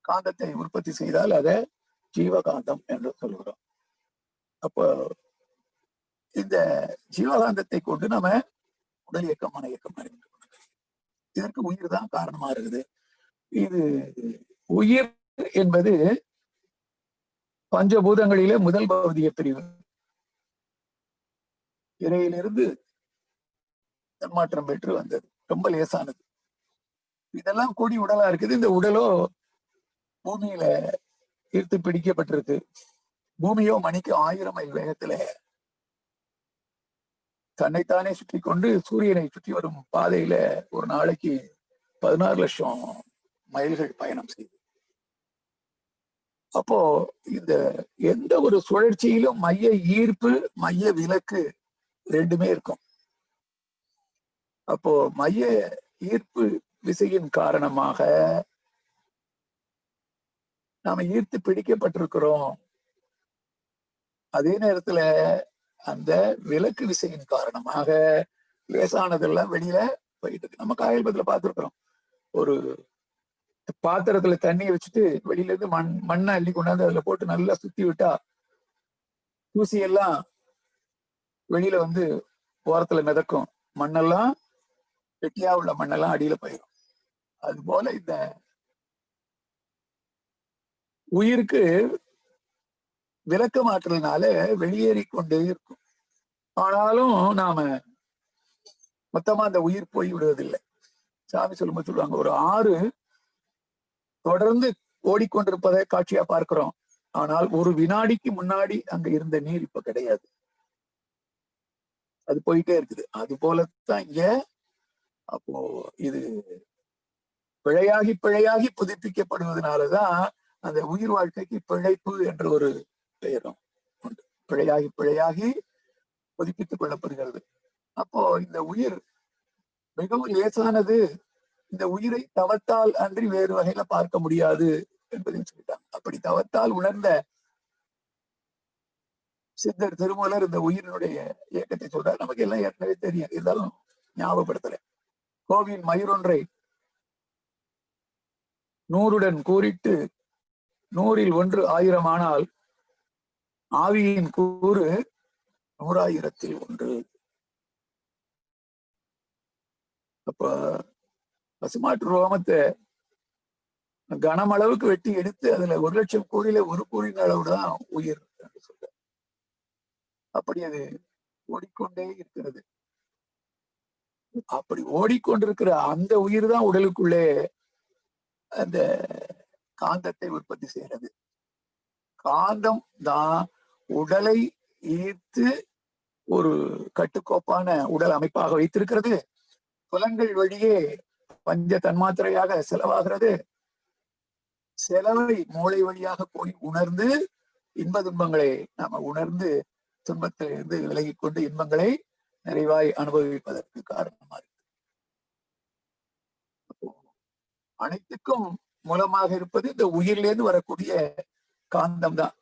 காந்தத்தை உற்பத்தி செய்தால் அதை ஜீவகாந்தம் என்று சொல்கிறோம். அப்போ இந்த ஜீவகாந்தத்தை கொண்டு நம்ம உடல் இயக்கம், மன இயக்கம் அறிந்து கொள்ளுங்கள். இதற்கு உயிர் தான் காரணமா இருக்குது. இது உயிர் என்பது பஞ்சபூதங்களிலே முதல் பௌதிக பிரிவு. இறையிலிருந்து தன்மாற்றம் பெற்று வந்தது. ரொம்ப லேசானது. இதெல்லாம் கூடி உடலா இருக்குது. இந்த உடலோ பூமியில ஈர்த்து பிடிக்கப்பட்டிருக்கு. பூமியோ மணிக்கு 1000 மைல் வேகத்துல தன்னைத்தானே சுற்றி கொண்டு சூரியனை சுற்றி வரும் பாதையில ஒரு நாளைக்கு 16 லட்சம் மைல்கள் பயணம் செய்யுது. அப்போ இந்த எந்த ஒரு சுழற்சியிலும் மைய ஈர்ப்பு, மைய விலக்கு ரெண்டுமே இருக்கும். அப்போ மைய ஈர்ப்பு விசையின் காரணமாக நாம ஈர்த்து பிடிக்கப்பட்டிருக்கிறோம். அதே நேரத்துல அந்த விலக்கு விசையின் காரணமாக லேசானதெல்லாம் வெளியில போயிட்டு இருக்கு. நம்ம காயல்பத்துல பார்த்திருக்கிறோம். ஒரு பாத்திரத்துல தண்ணியை வச்சுட்டு வெளியில இருந்து மண்ணை அள்ளி கொண்டாந்து அதுல போட்டு நல்லா சுத்தி விட்டா தூசி எல்லாம் வெளியில வந்து ஓரத்துல மிதக்கும். மண்ணெல்லாம் வெட்டியா உள்ள மண்ணெல்லாம் அடியில போயிடும். அது போல இந்த உயிருக்கு விளக்க மாற்றல்னால வெளியேறி கொண்டே இருக்கும். ஆனாலும் நாம மொத்தமா அந்த உயிர் போய் விடுவதில்லை. சாமி சொல்லும்போது சொல்லுவாங்க, ஒரு ஆறு தொடர்ந்து ஓடிக்கொண்டிருப்பதை காட்சியா பார்க்கிறோம். ஆனால் ஒரு வினாடிக்கு முன்னாடி அங்க இருந்த நீர் இப்ப கிடையாது. அது போயிட்டே இருக்குது. அது போலத்தான் இங்க. அப்போ இது பிழையாகி பிழையாகி புதுப்பிக்கப்படுவதனாலதான் அந்த உயிர் வாழ்க்கைக்கு பிழைப்பு என்ற ஒரு பெயரும் உண்டு. பிழையாகி பிழையாகி புதுப்பித்துக் கொள்ளப்படுகிறது. அப்போ இந்த உயிர் மிகவும் லேசானது. இந்த உயிரை தவத்தால் அன்றி வேறு வகையில பார்க்க முடியாது என்பதையும் சொல்லிட்டாங்க. அப்படி தவத்தால் உணர்ந்த சித்தர் திருமூலர் இந்த உயிரினுடைய இயக்கத்தை சொல்றார். நமக்கு எல்லாம் ஏற்கனவே தெரியும், இருந்தாலும் ஞாபகப்படுத்தல. கோவின் மயிரொன்றை 100 கூறிட்டு 100ல் 1 1000 ஆனால் ஆவியின் கூறு 100,000ல் 1. அப்ப பசுமாட்டு ரோமத்தை கனமளவுக்கு வெட்டி எடுத்து அதுல 1,00,000 கூறில ஒரு கூறின் அளவுதான் உயிர் என்று சொல்ற. அப்படி அது ஓடிக்கொண்டே இருக்கிறது. அப்படி ஓடிக்கொண்டிருக்கிற அந்த உயிர் தான் உடலுக்குள்ளே அந்த காந்தத்தை உற்பத்தி செய்கிறது. காந்தம் தான் உடலை ஈர்த்து ஒரு கட்டுக்கோப்பான உடல் அமைப்பாக வைத்திருக்கிறது. புலன்கள் வழியே பஞ்ச தன்மாத்திரையாக செலவாகிறது. செலவை மூளை வழியாக போய் உணர்ந்து இன்ப துன்பங்களை நாம உணர்ந்து துன்பத்திலிருந்து விலகிக் கொண்டு இன்பங்களை நிறைவாய் அனுபவிப்பதற்கு காரணமா இருக்கு. அனைத்துக்கும் மூலமாக இருப்பது இந்த உயிரிலிருந்து வரக்கூடிய காந்தம் தான்.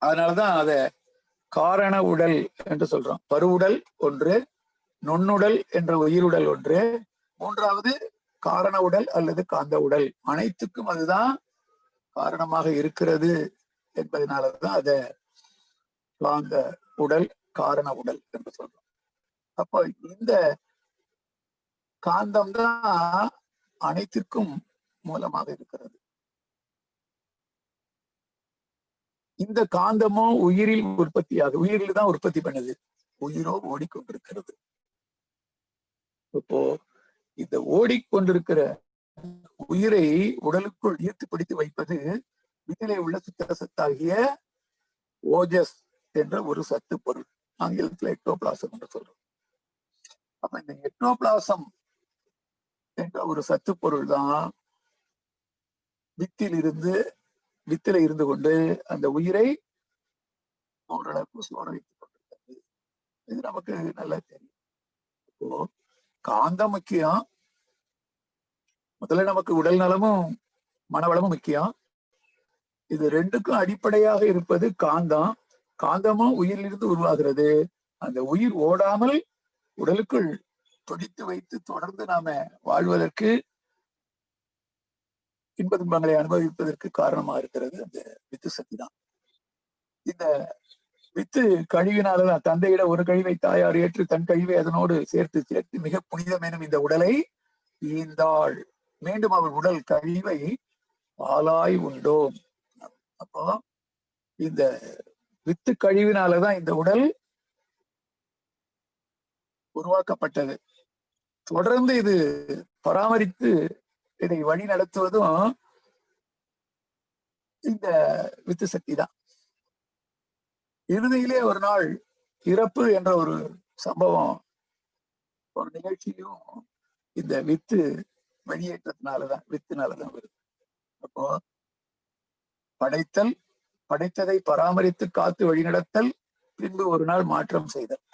அதனாலதான் அத காரண உடல் என்று சொல்றோம். பருவுடல் ஒன்று, நுண்ணுடல் என்ற உயிருடல் ஒன்று, மூன்றாவது காரண உடல் அல்லது காந்த உடல். அனைத்துக்கும் அதுதான் காரணமாக இருக்கிறது என்பதனாலதான் அத காந்த உடல், காரண உடல் என்று சொல்றோம். அப்ப இந்த காந்தம் தான் அனைத்திற்கும் மூலமாக இருக்கிறது. இந்த காந்தமும் உயிரில் உற்பத்தியாக, உயிரில் தான் உற்பத்தி பண்ணுது. உயிரோ ஓடிக்கொண்டிருக்கிறது. இப்போ இந்த ஓடிக்கொண்டிருக்கிற உயிரை உடலுக்குள் ஈர்த்து பிடித்து வைப்பது விதிலே உள்ள சுத்த சத்தாகிய ஓஜஸ் என்ற ஒரு சத்து பொருள். ஆங்கிலத்தில் எக்டோபிளாசம் என்று சொல்றோம். அப்ப இந்த எக்டோபிளாசம் என்ற ஒரு சத்து பொருள் தான் வித்தில இருந்து கொண்டு அந்த உயிரை ஓரளவுக்கு சோர வைத்துக் கொண்டிருக்கிறது. இது நமக்கு நல்லா தெரியும். இப்போ காந்தம் முக்கியம். முதல்ல நமக்கு உடல் நலமும் மனவளமும் முக்கியம். இது ரெண்டுக்கும் அடிப்படையாக இருப்பது காந்தம். காந்தமும் உயிரிலிருந்து உருவாகிறது. அந்த உயிர் ஓடாமல் உடலுக்குள் பிடித்து வைத்து தொடர்ந்து நாம வாழ்வதற்கு, இன்ப துன்பங்களை அனுபவிப்பதற்கு காரணமா இருக்கிறது அந்த வித்து சக்தி தான். இந்த வித்து கழிவினாலதான் தந்தையிட ஒரு கழிவை தாயார் ஏற்று தன் கழிவை அதனோடு சேர்த்து சேர்த்து மிக புனிதமெனும் இந்த உடலை ஈந்தாள். மீண்டும் அவள் உடல் கழிவை பாலாய் உண்டோம். அப்போ இந்த வித்து கழிவினாலதான் இந்த உடல் உருவாக்கப்பட்டது. தொடர்ந்து இது பராமரித்து இதை வழி நடத்துவதும் இந்த வித்து சக்தி தான். இறுதியிலே ஒரு நாள் இறப்பு என்ற ஒரு சம்பவம் ஒரு நிகழ்ச்சியும் இந்த வித்து வெளியேற்றத்தினாலதான், வித்துனாலதான் வருது. அப்போ படைத்தல், படைத்ததை பராமரித்து காத்து வழிநடத்தல், பின்பு ஒரு நாள் மாற்றம் செய்தல்.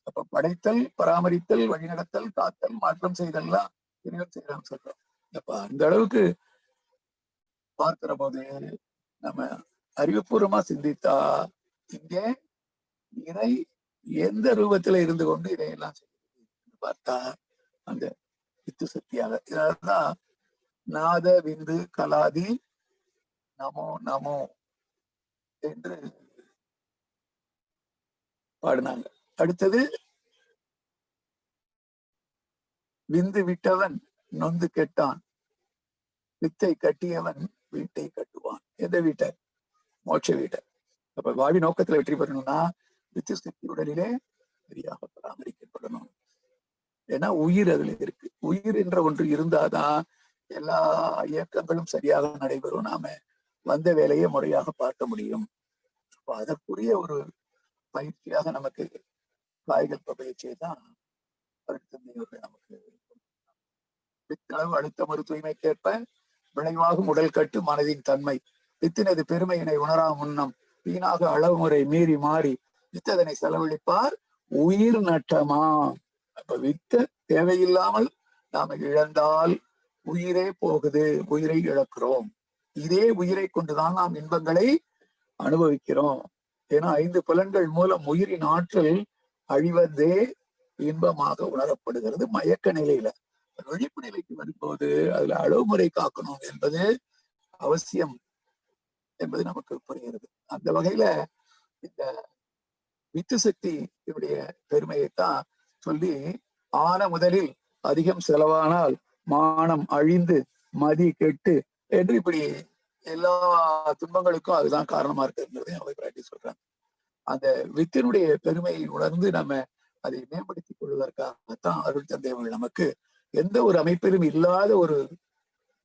அப்ப படைத்தல், பராமரித்தல், வழிநடத்தல், காத்தல், மாற்றம் செய்தல்லாம் இறைவன் செய்யலாம் சொல்றோம். அப்ப அந்த அளவுக்கு பார்க்கிற போது நம்ம அறிவுபூர்வமா சிந்தித்தா இங்கே இறை எந்த ரூபத்துல இருந்து கொண்டு இதையெல்லாம் செய்யுது பார்த்தா அந்த வித்து சக்தியாக. இதனால்தான் நாத விந்து கலாதி நமோ நமோ என்று பாடினாங்க. அடுத்தது விந்து விட்டவன் நொந்து கெட்டான், வித்தை கட்டியவன் வீட்டை கட்டுவான். எந்த வீட்டை? மோட்ச வீட்டை. அப்ப வாழி நோக்கத்துல வெற்றி பெறணும்னா வித்து சக்தி உடலிலே சரியாக பராமரிக்கப்படணும். ஏன்னா உயிர் அதுல இருக்கு. உயிர் என்ற ஒன்று இருந்தாதான் எல்லா இயக்கங்களும் சரியாக நடைபெறும். நாம வந்த வேலையை முறையாக பார்க்க முடியும். அப்ப அதற்குரிய ஒரு பயிற்சியாக நமக்கு காய்கல்ப பயிற்சியை தான் நமக்கு வித்தளவு அழுத்த மருத்துவமைக்கேற்ப விளைவாகும் உடல் கட்டு மனதின் தன்மை வித்தினது பெருமையினை உணரா முன்னம் வீணாக அளவு முறை மீறி மாறி வித்ததனை செலவழிப்பார் உயிர் நட்டமா. அப்ப வித்த தேவையில்லாமல் நாம இழந்தால் உயிரே போகுது, உயிரை இழக்கிறோம். இதே உயிரை கொண்டுதான் நாம் இன்பங்களை அனுபவிக்கிறோம். ஏன்னா 5 புலன்கள் மூலம் உயிரின் ஆற்றல் அழிவதே இன்பமாக உணரப்படுகிறது மயக்க நிலையில. விழிப்பு நிலைக்கு வரும்போது அதுல அளவுமுறை காக்கணும் என்பது அவசியம் என்பது நமக்கு புரிகிறது. அந்த வகையில இந்த வித்து சக்தி இவருடைய பெருமையைத்தான் சொல்லி, ஆன முதலில் அதிகம் செலவானால் மானம் அழிந்து மதி கெட்டு என்று இப்படி எல்லா துன்பங்களுக்கும் அதுதான் காரணமா இருக்குங்கிறதை அவை பிராட்டி சொல்றாங்க. அந்த வித்தினுடைய பெருமையை உணர்ந்து நம்ம அதை மேம்படுத்திக் கொள்வதற்காகத்தான் அருள் தந்தையவர்கள் நமக்கு எந்த ஒரு அமைப்பிலும் இல்லாத ஒரு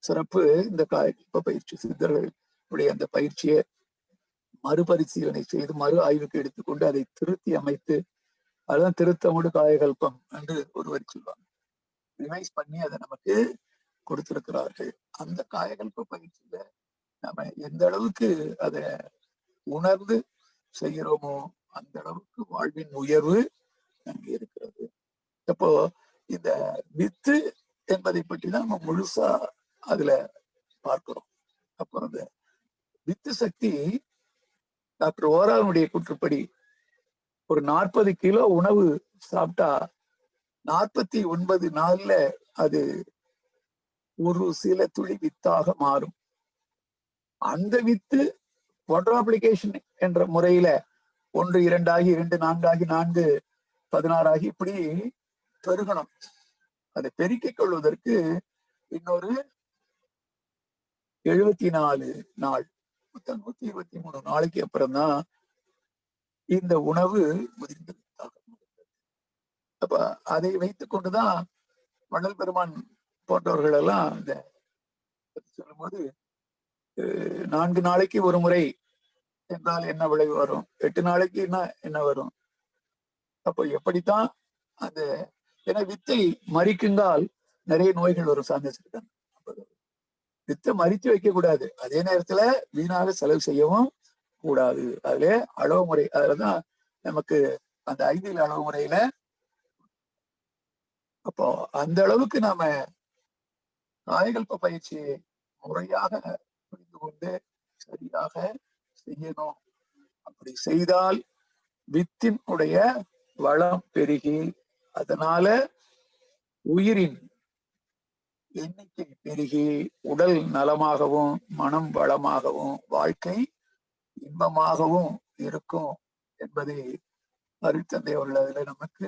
சிறப்பு இந்த காயகல்ப பயிற்சி. சித்தர்களுடைய அந்த பயிற்சியை மறுபரிசீலனை செய்து மறு ஆய்வுக்கு எடுத்துக்கொண்டு அதை திருத்தி அமைத்து, அதுதான் திருத்தமுடு காயகல்பம் என்று ஒருவர் சொல்லுவாங்க, ரிவைஸ் பண்ணி அதை நமக்கு கொடுத்திருக்கிறார்கள். அந்த காயகல்ப பயிற்சியில நம்ம எந்த அளவுக்கு அதை உணர்ந்து செய்கிறோமோ அந்த அளவுக்கு வாழ்வின் உயர்வு அங்கே இருக்கிறது. அப்போ இந்த வித்து என்பதை பற்றி தான் நம்ம முழுசா அதுல பார்க்கிறோம். அப்போ அந்த வித்து சக்தி டாக்டர் ஓரானுடைய கூற்றுப்படி ஒரு 40 கிலோ உணவு சாப்பிட்டா 49 நாள்ல அது ஒரு சில துளி வித்தாக மாறும். அந்த வித்து குவாட்ராப்ளிகேஷன் என்ற முறையில 1 2 ஆகி 2 4 ஆகி 4 16 ஆகி இப்படி பெருகணும். அதை பெருக்கிக் கொள்வதற்கு இன்னொரு 74 நாள், 123 நாளைக்கு அப்புறம் தான் இந்த உணவு முதிர்ந்து வித்தாக. அப்ப அதை வைத்துக் கொண்டுதான் வள்ளல் பெருமான் போன்றவர்கள் எல்லாம் இந்த சொல்லும்போது 4 நாளைக்கு ஒரு முறை என்றால் என்ன விளைவு வரும், 8 நாளைக்கு என்ன வரும். அப்போ எப்படித்தான் அந்த ஏன்னா வித்தை மறிக்குங்கால் நிறைய நோய்கள் வரும் சார்ந்திருக்காங்க. வித்தை மறித்து வைக்க கூடாது, அதே நேரத்துல வீணாக செலவு செய்யவும் கூடாது. அதுல அளவு முறை, அதுலதான் நமக்கு அந்த 5 அளவு முறையில. அப்போ அந்த அளவுக்கு நாம காயகல்ப பயிற்சியை முறையாக புரிந்து கொண்டு சரியாக செய்யணும். அப்படி செய்தால் வித்தின் உடைய வளம் பெருகி அதனால உயிரின் எண்ணிக்கை பெருகி உடல் நலமாகவும் மனம் வளமாகவும் வாழ்க்கை இன்பமாகவும் இருக்கும் என்பதை அருட்தந்தை அவர்கள் அதுல நமக்கு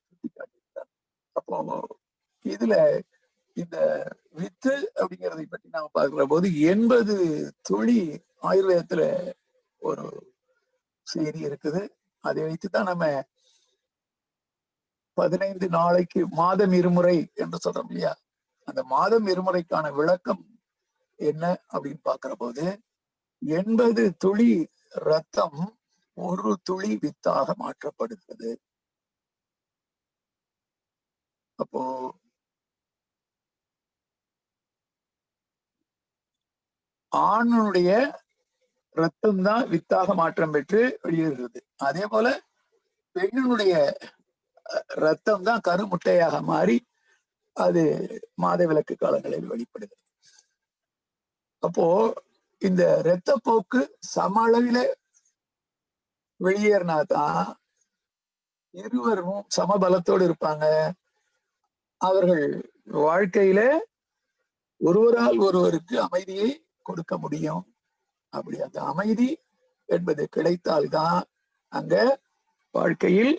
சுட்டிக்காட்டியிருக்கார். அப்போ இதுல இந்த வித்து அப்படிங்கிறதை பற்றி நாம பார்க்கிற போது 80 துளி ஆயுர்வேதத்துல ஒரு செய்தி இருக்குது. அதை வைத்துதான் நம்ம 15 நாளைக்கு மாதம் இருமுறை என்று சொல்றோம் இல்லையா, அந்த மாதம் இருமுறைக்கான விளக்கம் என்ன அப்படின்னு பாக்குற போது 80 துளி ரத்தம் ஒரு துளி வித்தாக மாற்றப்படுகிறது. அப்போ ஆணுடைய ரத்தம் தான் வித்தாக மாற்றம் பெற்று வெளியேறுகிறது. அதே போல பெண்ணினுடைய ரத்தம் தான் கருமுட்டையாக மாறி அது மாதவிலக்கு காலங்களில் வெளிப்படுகிறது. அப்போ இந்த இரத்த போக்கு சம அளவில வெளியேறினாதான் இருவரும் சமபலத்தோடு இருப்பாங்க. அவர்கள் வாழ்க்கையில ஒருவரால் ஒருவருக்கு அமைதியை கொடுக்க முடியும். அப்படி அந்த அமைதி என்பது கிடைத்தால்தான் அங்க வாழ்க்கையில்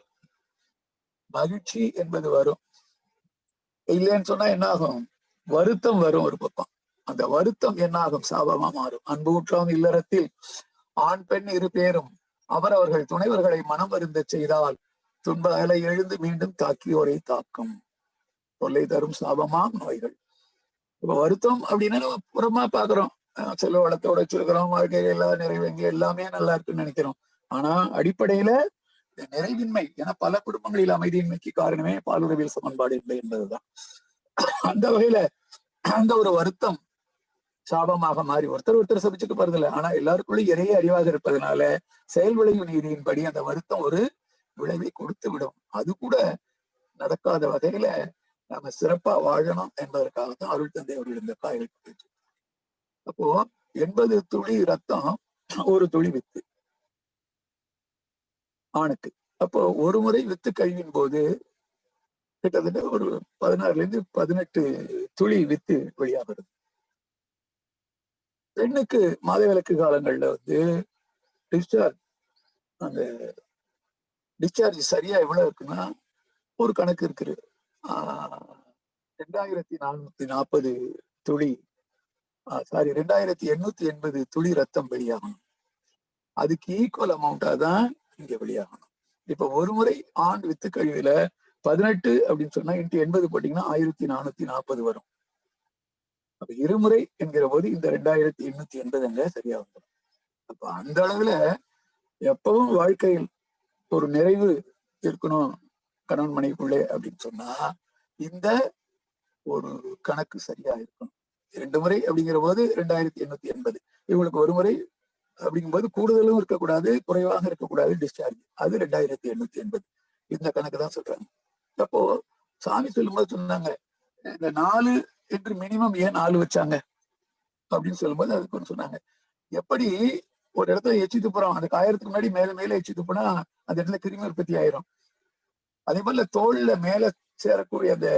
மகிழ்ச்சி என்பது வரும். இல்லைன்னு சொன்னா என்ன ஆகும்? வருத்தம் வரும் ஒரு பக்கம். அந்த வருத்தம் என்ன ஆகும்? சாபமா மாறும். அன்புற்றாம் இல்லறத்தில் ஆண் பெண் இரு பேரும் அவரவர்கள் துணைவர்களை மனம் வருந்த செய்தால் துன்ப அலை எழுந்து மீண்டும் தாக்கியோரை தாக்கும். தொல்லை தரும் சாபமாம் நோய்கள். இப்ப வருத்தம் அப்படின்னா நம்ம புறமா பாக்குறோம், செல்வ வளத்தோட வச்சிருக்கிறோம், வாழ்க்கையில எல்லாம் நிறைவேங்க எல்லாமே நல்லா இருக்குன்னு நினைக்கிறோம். ஆனா அடிப்படையில இந்த நிறைவின்மை, ஏன்னா பல குடும்பங்களில் அமைதியின்மைக்கு காரணமே பாலுறவியல் சமன்பாடு இல்லை என்பதுதான். அந்த வகையில அந்த ஒரு வருத்தம் சாபமாக மாறி ஒருத்தர் சபிச்சுட்டு போறதில்லை. ஆனா எல்லாருக்குள்ளும் இறைய அறிவாக இருப்பதனால செயல் விளைவு நீதியின்படி அந்த வருத்தம் ஒரு விளைவை கொடுத்து விடும். அது கூட நடக்காத வகையில நாம சிறப்பா வாழணும் என்பதற்காகத்தான் அருள் தந்தை அவர்கள் இந்த காய்கள். அப்போ 80 துளி ரத்தம் ஒரு துளி வித்து ஆணுக்கு. அப்போ ஒரு முறை வித்து கழிவின் போது கிட்டத்தட்ட ஒரு 16 இருந்து 18 துளி வித்து வெளியாகிறது. பெண்ணுக்கு மாதவிலக்கு காலங்கள்ல டிஸ்சார்ஜ் அந்த டிஸ்சார்ஜ் சரியா எவ்வளவு இருக்குன்னா ஒரு கணக்கு இருக்குது. 2440 துளி 2880 துளி ரத்தம் வெளியாகணும். அதுக்கு ஈக்குவல் அமௌண்டா தான் இங்க வெளியாகணும். இப்ப ஒரு முறை ஆண் வித்து கழிவுல 18 அப்படின்னு சொன்னா இன்ட்டு 80 போட்டீங்கன்னா 1440 வரும். அப்ப இருமுறை என்கிற போது இந்த 2880 சரியா வந்துடும். அப்ப அந்த அளவுல எப்பவும் வாழ்க்கையில் ஒரு நிறைவு இருக்கணும் கணவன் மனைவிக்குள்ளே அப்படின்னு சொன்னா இந்த ஒரு கணக்கு சரியா இருக்கணும். 2 முறை அப்படிங்கிற போது 2880, இவங்களுக்கு ஒரு முறை அப்படிங்கும்போது கூடுதலும் இருக்கக்கூடாது, குறைவாக இருக்கக்கூடாது டிஸ்சார்ஜ். அது 2880. இந்த கணக்கு தான் சொல்றாங்க. அப்போ சாமி சொல்லும்போது சொன்னாங்க, இந்த 4 என்று மினிமம் ஏன் 4 வச்சாங்க அப்படின்னு சொல்லும்போது அதுக்கு ஒன்று சொன்னாங்க. எப்படி ஒரு இடத்துல எச்சி துப்புறோம், அந்த காயறதுக்கு முன்னாடி மேல மேல எச்சி துப்புனா அந்த இடத்துல கிருமி உற்பத்தி ஆயிரும். அதே போல தோல்ல மேல சேரக்கூடிய அந்த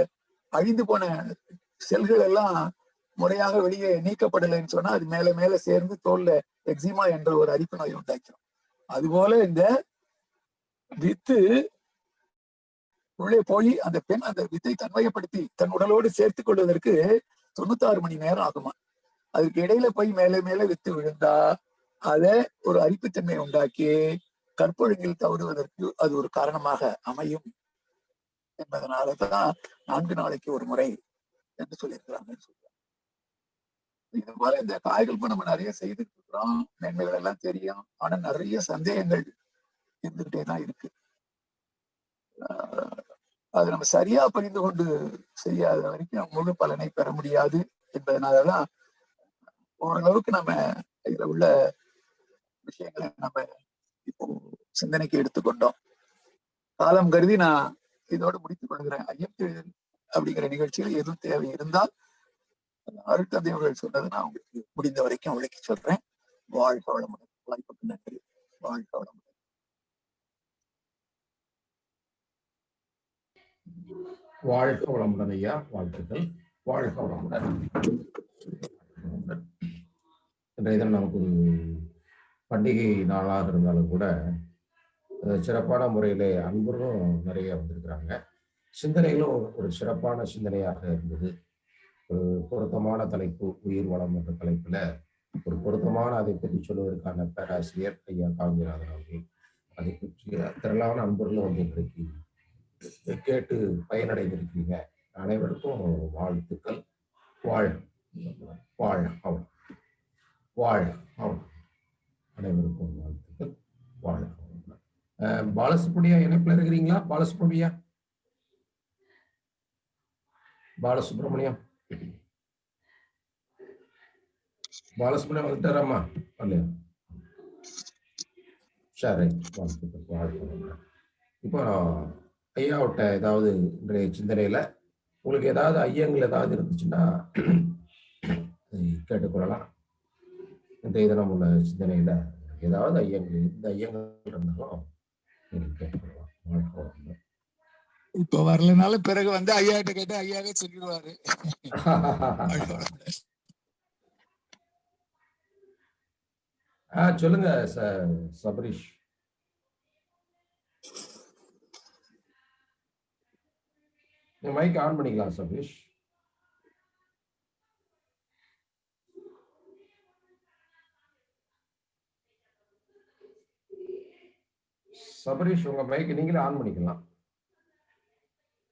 அழிந்து போன செல்கள் எல்லாம் முறையாக வெளியே நீக்கப்படலைன்னு சொன்னா அது மேல மேல சேர்ந்து தோல்ல எக்ஸிமா என்ற ஒரு அரிப்பு நோய் உண்டாக்கிறோம். அதுபோல இந்த வித்து உள்ளே போய் அந்த பெண் அந்த வித்தை தன்மையப்படுத்தி தன் உடலோடு சேர்த்துக் கொள்வதற்கு 96 மணி நேரம் ஆகுமா. அதுக்கு இடையில போய் மேலே மேலே வித்து விழுந்தா அதை ஒரு அரிப்புத்தன்மை உண்டாக்கி கற்பொழுங்கில் தவறுவதற்கு அது ஒரு காரணமாக அமையும் என்பதனாலதான் 4 நாளைக்கு ஒரு முறை என்று சொல்லியிருக்கிறாங்கன்னு சொல்றாங்க. இது போல இந்த காய்கள் இப்ப நம்ம நிறைய செய்துட்டு இருக்கிறோம், நன்மைகள் எல்லாம் தெரியும். ஆனா நிறைய சந்தேகங்கள் இருந்துகிட்டே தான் இருக்கு. அது நம்ம சரியா புரிந்து கொண்டு செய்யாத வரைக்கும் முழு பலனை பெற முடியாது என்பதனாலதான் ஓரளவுக்கு நம்ம இதுல உள்ள விஷயங்களை நம்ம இப்போ சிந்தனைக்கு எடுத்துக்கொண்டோம். காலம் கருதி நான் இதோடு முடித்துக் கொள்கிறேன். ஐயத்தெழுதல் அப்படிங்கிற நிகழ்ச்சியில் எதுவும் தேவை இருந்தால் அருள் தந்தை அவர்கள் சொன்னதை நான் உங்களுக்கு முடிந்த வரைக்கும் விளக்கி சொல்றேன். வாழ்க வளமுடன். வாய்ப்புக்கு நன்றி. வாழ்க வளமுடன். வாழ்க வளமுடன் ஐயா, வாழ்த்துக்கள். வாழ்க வளமுடன். இன்றைய தினம் நமக்கு ஒரு பண்டிகை நாளாக இருந்தாலும் கூட சிறப்பான முறையிலே அன்பர்களும் நிறைய வந்திருக்கிறாங்க. சிந்தனைகளும் ஒரு சிறப்பான சிந்தனையாக இருந்தது. ஒரு பொருத்தமான தலைப்பு உயிர் வளம் என்ற தலைப்புல ஒரு பொருத்தமான அதை பற்றி சொல்வதற்கான பேராசிரியர் ஐயா காஞ்சிநாதன் அவர்கள், அதை பற்றிய திரளான அன்பர்களும் வந்து இன்றைக்கு கேட்டு பயனடைந்திருக்கீங்க. அனைவருக்கும் வாழ்த்துக்கள். வாழ வாழ அவள் வாழ அவள் அனைவருக்கும் வாழ்த்துக்கள். வாழ. பாலசுப்ரமணியா இணைப்புல இருக்கிறீங்களா? பாலசுப்ரமணியம் வந்துட்டாராமா? இல்லையா? சரி, வாழ்த்துக்கள். வாழ்த்துக்கள். இப்போ ஐயாவிட்ட ஏதாவது இன்றைய சிந்தனையில உங்களுக்கு ஏதாவது ஐயங்கள் ஏதாவது இருந்துச்சுன்னா கேட்டுக்கொள்ளலாம். இன்றைய தினம் உள்ள சிந்தனையில ஏதாவது ஐயங்கள், எந்த ஐயங்கள் இருந்தாலும் நீங்கள் கேட்டுக்கொள்ளலாம். இப்ப வரலனால பிறகு வந்து ஐயா கிட்ட கேட்டு ஐயாவே சொல்லிடுவாரு. சொல்லுங்க சபரீஷ். நீங்க மைக் ஆன் பண்ணிக்கலாம் சபரீஷ். சபரீஷ் உங்க மைக் நீங்களே ஆன் பண்ணிக்கலாம்.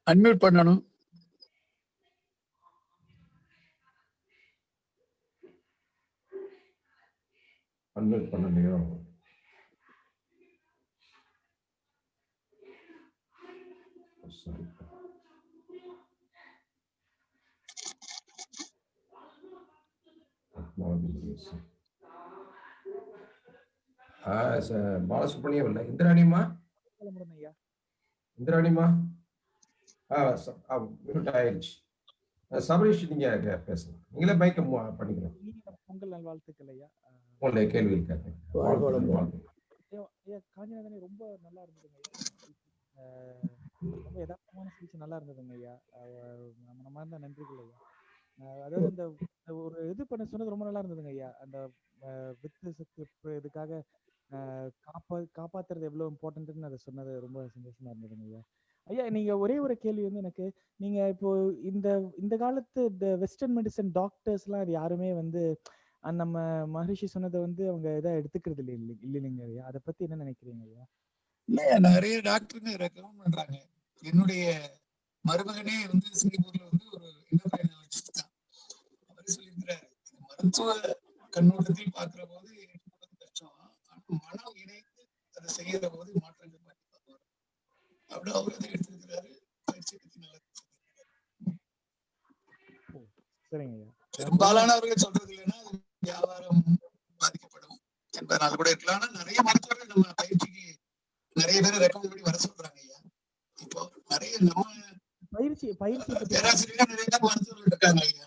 அன்மியூட் பண்ணணும். அன்மியூட் பண்ணலையோ? சரி. பாலசுப்ரமணியம் இல்லை. இந்திராணிமா ஆயிடுச்சு. சபரீஷ் நீங்க பேசுங்க. நீங்களே மைக்க பண்ணிக்கலாம். பொங்கல் நல்வாழ்த்துக்கள் ஐயா. உங்களுடைய கேள்வி கேட்க காஞ்சிநாதனே ரொம்ப நல்லா இருந்ததுங்க ஐயா. ரொம்ப யதார்த்தமான ஸ்பீச் நல்லா இருந்ததுங்க ஐயா. மனமார்ந்த நன்றிகள் ஐயா. அதாவது இந்த ஒரு இது பண்ண சொன்னது ரொம்ப நல்லா இருந்ததுங்க ஐயா. அந்த வித்து சத்து இதுக்காக காப்பாத்துறது எவ்வளவு இம்பார்ட்டன்ட்னு அதை சொன்னது ரொம்ப சந்தோஷமா இருந்ததுங்க ஐயா. ஐயா நீங்க ஒரே ஒரு கேள்வி வந்து எனக்கு, நீங்க இப்போ இந்த காலத்து இந்த வெஸ்டர்ன் மெடிசன் டாக்டர்ஸ் எல்லாம் அது யாருமே வந்து நம்ம மகரிஷி சொன்னதை வந்து அவங்க இதை எடுத்துக்கிறது இல்லைங்க ஐயா. அதை பத்தி என்ன நினைக்கிறீங்க ஐயா? இல்லையா, நிறைய டாக்டருங்க ரெக்கமெண்ட் பண்றாங்க. என்னுடைய மருமகனே வந்து சிங்கப்பூர்ல வந்து ஒரு எண்டோக்ரைனாலஜிஸ்ட் தான். அவர் சொல்லியிருக்கிறாரு, மருத்துவ கண்ணோட்டத்தில் பார்க்கிற போது கஷ்டம், ஆனா மனம் இணைந்து அதை செய்யற போது மாற்றங்கள் பார்ப்பார். அப்படி அவர் அதை எடுத்திருக்கிறாரு. பயிற்சி பத்தி நல்லா பெரும்பாலானவர்கள் சொல்றது இல்லைன்னா வியாபாரம் பாதிக்கப்படும் என்பதனால கூட இருக்கலாம். ஆனா நிறைய மருத்துவர்கள் நம்ம பயிற்சிக்கு நிறைய பேர் ரெக்கமெண்ட் பண்ணி வர சொல்றாங்க ஐயா. இப்போ நிறைய நம்ம பயிற்சி பேராசிரியர் நிறைய பேர் மருத்துவர்கள் இருக்காங்க ஐயா.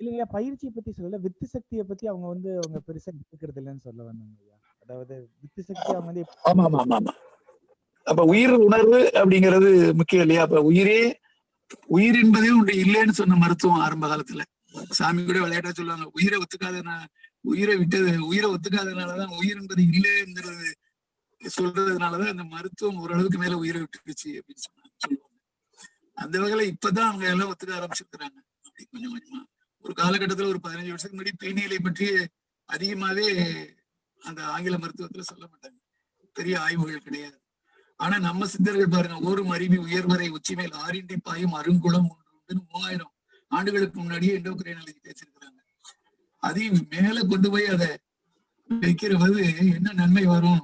இல்லையா, பயிற்சியை பத்தி சொல்லல, வித்து சக்தியை பத்தி அவங்க பெருசா எடுத்துக்கிறது இல்லைன்னு சொல்ல வந்தாங்க ஐயா. அதாவது வித்து சக்தி அவங்க வந்து ஆமா. அப்ப உயிர் உணர்வு அப்படிங்கிறது முக்கியம் இல்லையா? அப்ப உயிர் என்பதே ஒன்று இல்லைன்னு சொன்ன மருத்துவம் ஆரம்ப காலத்துல. சாமி கூட விளையாட்டா சொல்லுவாங்க, உயிரை ஒத்துக்காதனாலதான் உயிர் என்பது இல்லைங்கிறது சொல்றதுனாலதான் அந்த மருத்துவம் ஓரளவுக்கு மேல உயிரை விட்டுருச்சு அப்படின்னு சொல்லுவாங்க. அந்த வகையில இப்பதான் அவங்க எல்லாம் ஒத்துக்க ஆரம்பிச்சிருக்கிறாங்க. அப்படி கொஞ்சம் கொஞ்சமா ஒரு காலகட்டத்துல ஒரு 15 வருஷத்துக்கு முன்னாடி தேனீலை பற்றி அதிகமாவே அந்த ஆங்கில மருத்துவத்துல சொல்ல மாட்டாங்க, பெரிய ஆய்வுகள் கிடையாது. ஆனா நம்ம சித்தர்கள் பாருங்க, ஓரும் அருவி உயர்வரை உச்சி மேல் ஆரின்றி பாயும் அருங்குளம் 3000 ஆண்டுகளுக்கு முன்னாடியே எண்டோக்ரைனாலஜி பேசியிருக்கிறாங்க. அதையும் மேல கொண்டு போய் அதை வைக்கிறவது என்ன நன்மை வரும்,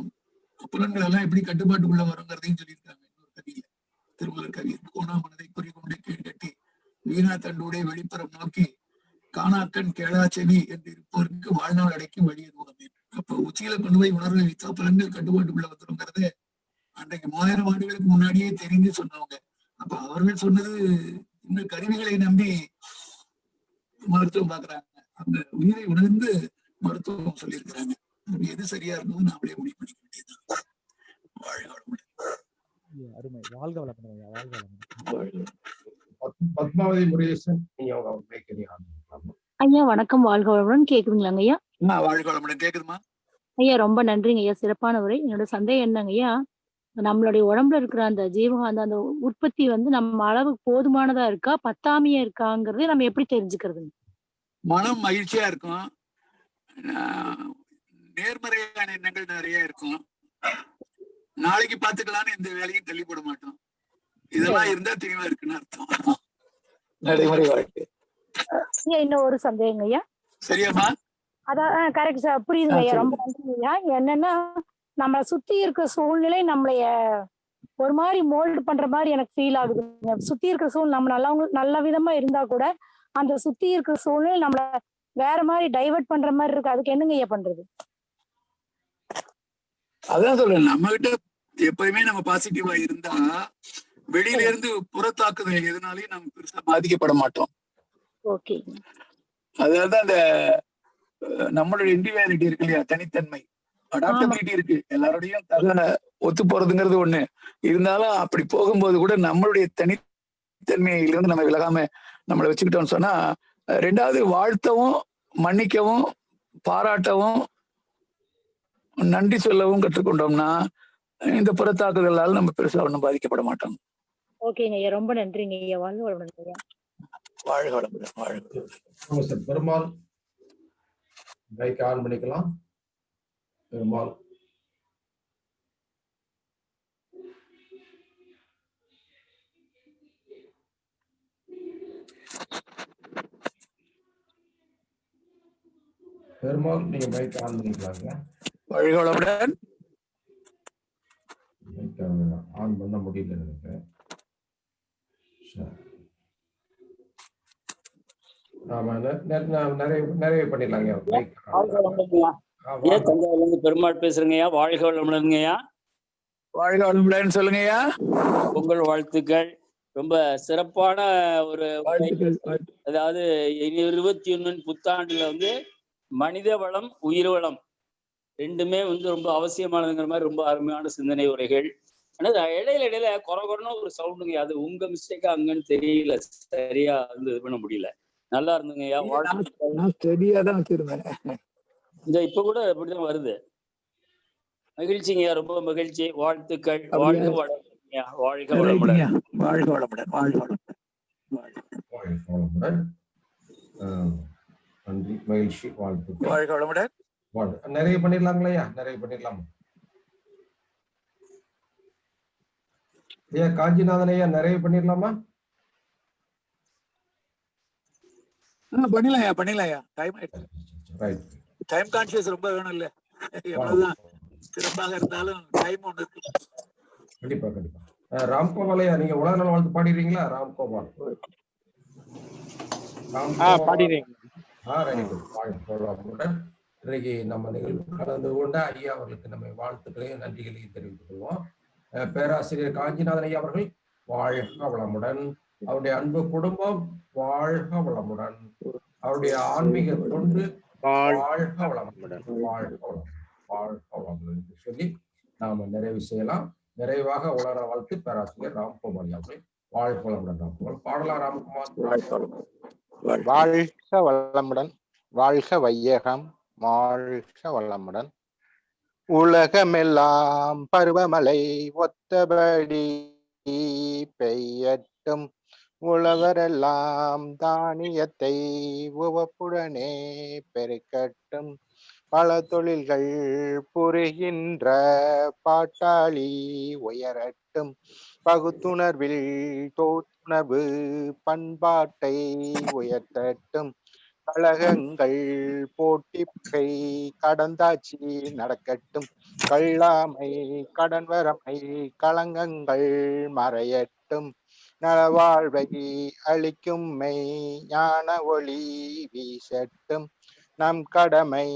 புலன்கள் எல்லாம் எப்படி கட்டுப்பாட்டுக்குள்ள வருங்கிறதையும் சொல்லியிருக்காங்க. இன்னொரு கவியில, திருமலர் கவியில், கோணா மனதை குறிக்கொண்டே கீழ் கட்டி வீணா தண்டுடைய வெளிப்புறம் நோக்கி காணாக்கண் கேளா செவி என்று இருப்பவருக்கு வாழ்நாள் அடைக்கும் வழியது உடனே. அப்ப உச்சியில கொண்டு போய் உணர்வை வைத்தா புலன்கள் கட்டுப்பாட்டுக்குள்ள வந்துருங்கிறது அன்றைக்கு 1000 ஆண்டுகளுக்கு முன்னாடியே தெரிஞ்சு சொன்னவங்க. அப்ப அவர்கள் சொன்னது இன்னும் கருவிகளை நம்பி மருத்துவம் பாக்குறாங்க. அந்த உயிரை உணர்ந்து மருத்துவம் சொல்லியிருக்கிறாங்க. எது சரியா இருந்தது நாமளே முடிவு பண்ணிக்க வேண்டியதுதான். அருமை. வாழ்க வளமுடன். பத்மாவதி முருகேசன் ஐயா வணக்கம். வாழ்க வளமுடன். கேக்குதுங்களாங்க ஐயா? வாழ்க வளமுடன். கேக்குதுமா ஐயா? ரொம்ப நன்றிங்க ஐயா, சிறப்பான உரை. என்னோட சந்தேகம் என்னங்க ஐயா, நம்மளுடைய உடம்புல இருக்கிற அந்த ஜீவகாந்த அந்த உற்பத்தி வந்து நம்ம அளவுக்கு போதுமானதா இருக்கா, பத்தாமையா இருக்காங்கிறது நம்ம எப்படி தெரிஞ்சுக்கிறது? மனம் மகிழ்ச்சியா இருக்கும், நேர்மறையான எண்ணங்கள் நிறைய இருக்கும், நாளைக்கு பாத்துக்கலான்னு எந்த வேலையும் தள்ளி போட மாட்டோம். இதெல்லாம் இருந்தா தெளிவா இருக்குன்னு அர்த்தம். நடைமுறை வாழ்க்கை. இன்னும் ஒரு சந்தேகம் ஐயா. சரியாமா? அதான் கரெக்ட் சார், புரியுதுங்க ஐயா. ரொம்ப நன்றி ஐயா. என்னன்னா நம்மளை சுத்தி இருக்க சூழ்நிலை நம்மளைய ஒரு மாதிரி மோல்டு பண்ற மாதிரி எனக்கு ஃபீல் ஆகுதுங்க. சுத்தி இருக்கிற சூழ்நிலை நம்ம நல்ல விதமா இருந்தா கூட அந்த சுத்தி இருக்கிற சூழ்நிலை நம்மள வேற மாதிரி டைவர்ட் பண்ற மாதிரி இருக்கு. அதுக்கு என்னங்க ஐயா பண்றது? அதான் சொல்றேன், நம்ம கிட்ட எப்பயுமே நம்ம பாசிட்டிவா இருந்தா வெளியில இருந்து புறத்தாக்குதல் எதுனாலையும் நம்ம பெருசா பாதிக்கப்பட மாட்டோம். ஓகே. அதனாலதான் அந்த நம்மளோட இண்டிவிஜுவாலிட்டி இருக்கு இல்லையா, தனித்தன்மை, அடாப்டபிலிட்டி இருக்கு. எல்லாரோடையும் ஒத்து போறதுங்கிறது ஒண்ணு இருந்தாலும் அப்படி போகும்போது கூட நம்மளுடைய தனித்தன்மையிலிருந்து நம்ம விலகாம நம்மளை வச்சுக்கிட்டோம்னு சொன்னா, ரெண்டாவது வாழ்த்தவும் மன்னிக்கவும் பாராட்டவும் நன்றி சொல்லவும் கற்றுக்கொண்டோம்னா இந்த புறத்தாக்குதலால் நம்ம பெருசா ஒன்றும் பாதிக்கப்பட மாட்டோம். ஓகேங்க ஐயா, ரொம்ப நன்றிங்க ஐயா. வாழ்க வளமுடன் ஐயா. வாழ்க வளமுடன். வாழ்க. பெருமாள் மைக் ஆன் பண்ணிக்கலாம். பெருமாள் பெருமாள் நீங்க மைக் ஆன் பண்ணிக்கலாங்க. வாழ்க வளமுடன். ஆன் பண்ண முடியல நினைக்கிறேன். நிறைய பண்ணிடலாங்க. தஞ்சாவூர்ல பெருமாள் பேசுறீங்கய்யா. வாழ்க வளமுடன்ங்கய்யா. வாழ்க வளமுடன் சொல்லுங்கய்யா. பொங்கல் வாழ்த்துக்கள். ரொம்ப சிறப்பான ஒரு அதாவது 21 புத்தாண்டுல மனித வளம் உயிர் வளம் ரெண்டுமே ரொம்ப அவசியமானதுங்கிற மாதிரி ரொம்ப அருமையான சிந்தனை உரைகள். ஆனா இடையில குறைன்னு ஒரு சவுண்டுங்க. அது உங்க மிஸ்டேக்கா அங்கன்னு தெரியல, சரியா இது பண்ண முடியல. நல்லா இருந்துங்கய்யா. சரியாதான் வச்சிருந்தேன். இந்த இப்ப கூட இப்படிதான் வருது. மகிழ்ச்சிங்கய்யா, ரொம்ப மகிழ்ச்சி. வாழ்த்துக்கள். வாழ்க வளமுடன்யா. வாழ்க வளமுடன். வாழ்க வளமுடன். வாழ்க வளமுடன். வாழ்க வளமுடன். நன்றி, மகிழ்ச்சி, வாழ்த்துக்கள். வாழ்க வளமுடன். நிறைய பண்ணிடலாங்களா? நிறைய பண்ணிடலாம் ஐயா. காஞ்சிநாதன் ஐயா, நிறைய பண்ணிடலாமா? பண்ணிடலாம்யா. டைம் கான்ஷியஸ் ரொம்ப வேணும் இல்ல? எவ்வளவுதான் சிறப்பாக இருந்தாலும் டைம் ஒண்ணு இருக்கு. கண்டிப்பா கண்டிப்பா. ராம்கோபால் ஐயா, நீங்க உலக நல வாழ்த்து பாடிடுறீங்களா? ராம்கோபால் பாடிடுறீங்க. இன்றைக்கு நம்ம நிகழ்வு கலந்து கொண்ட ஐயா அவர்களுக்கு நம்ம வாழ்த்துக்களையும் நன்றிகளையும் தெரிவித்துக் கொள்வோம். பேராசிரியர் காஞ்சிநாதன் ஐயா அவர்கள் வாழ்க வளமுடன். அவருடைய அன்பு குடும்பம் வாழ்க வளமுடன். அவருடைய ஆன்மீக தொண்டு வாழ்க வளமுடன். வாழ்க வளம், வாழ்க வளமுடன் என்று சொல்லி நாம நிறைவு செய்யலாம். நிறைவாக உலக வாழ்த்து பேராசிரியர் ராம்கோபால் அவர்கள். வாழ்க வளமுடன். ராம்கோபால் பாடலாம். ராம்குமார். வாழ்க வளமுடன். வாழ்க வையகம். வாழ்க வளமுடன். உலகமெல்லாம் பருவமழை ஒத்தபடி பெய்யட்டும். உழவரெல்லாம் தானியத்தை உவப்புடனே பெருக்கட்டும். பல தொழில்கள் புரிகின்ற பாட்டாளி உயரட்டும். பகுத்துணர்வில் தோற்றுணர்வு பண்பாட்டை உயர்த்தட்டும். கழகங்கள் போட்டிப்பை கடந்தாட்சி நடக்கட்டும். கள்ளாமை கடன்வரமை களங்கங்கள் மறையட்டும். நலவாழ்வை அளிக்கும் மெய் ஞான ஒளி வீசட்டும். நம் கடமை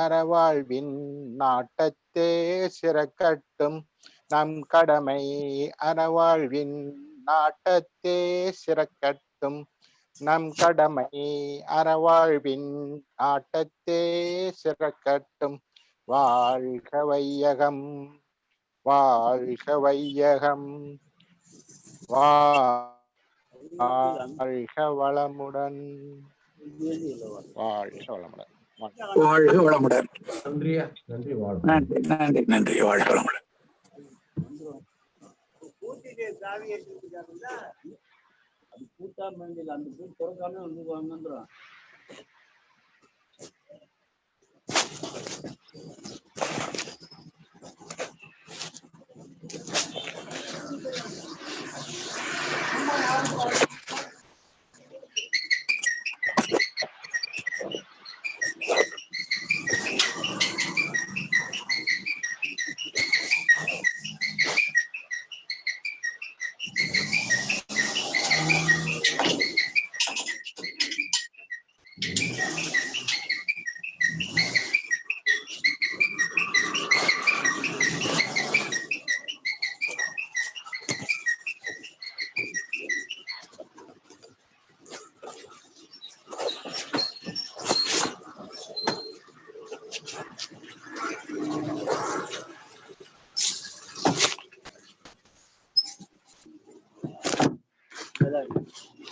அறவாழ்வின் நாட்டத்தே சிறக்கட்டும். நம் கடமை அறவாழ்வின் நாட்டத்தே சிறக்கட்டும். நம் கடமை அறவாழ்வின் நாட்டத்தே சிறக்கட்டும். வாழ்க வையகம். வாழ்க வையகம். வாழ்க வளமுடன். வாழ்க வளமுடன். வாழ்க வளமுடன். நன்றியா. நன்றி. வாழ்க. நன்றி நன்றி நன்றி. வாழ்க வளமுடன். கூட்டாமண்டியில் அந்த பூ திறக்காம வந்துடும். வாழ்த்துக்கள்.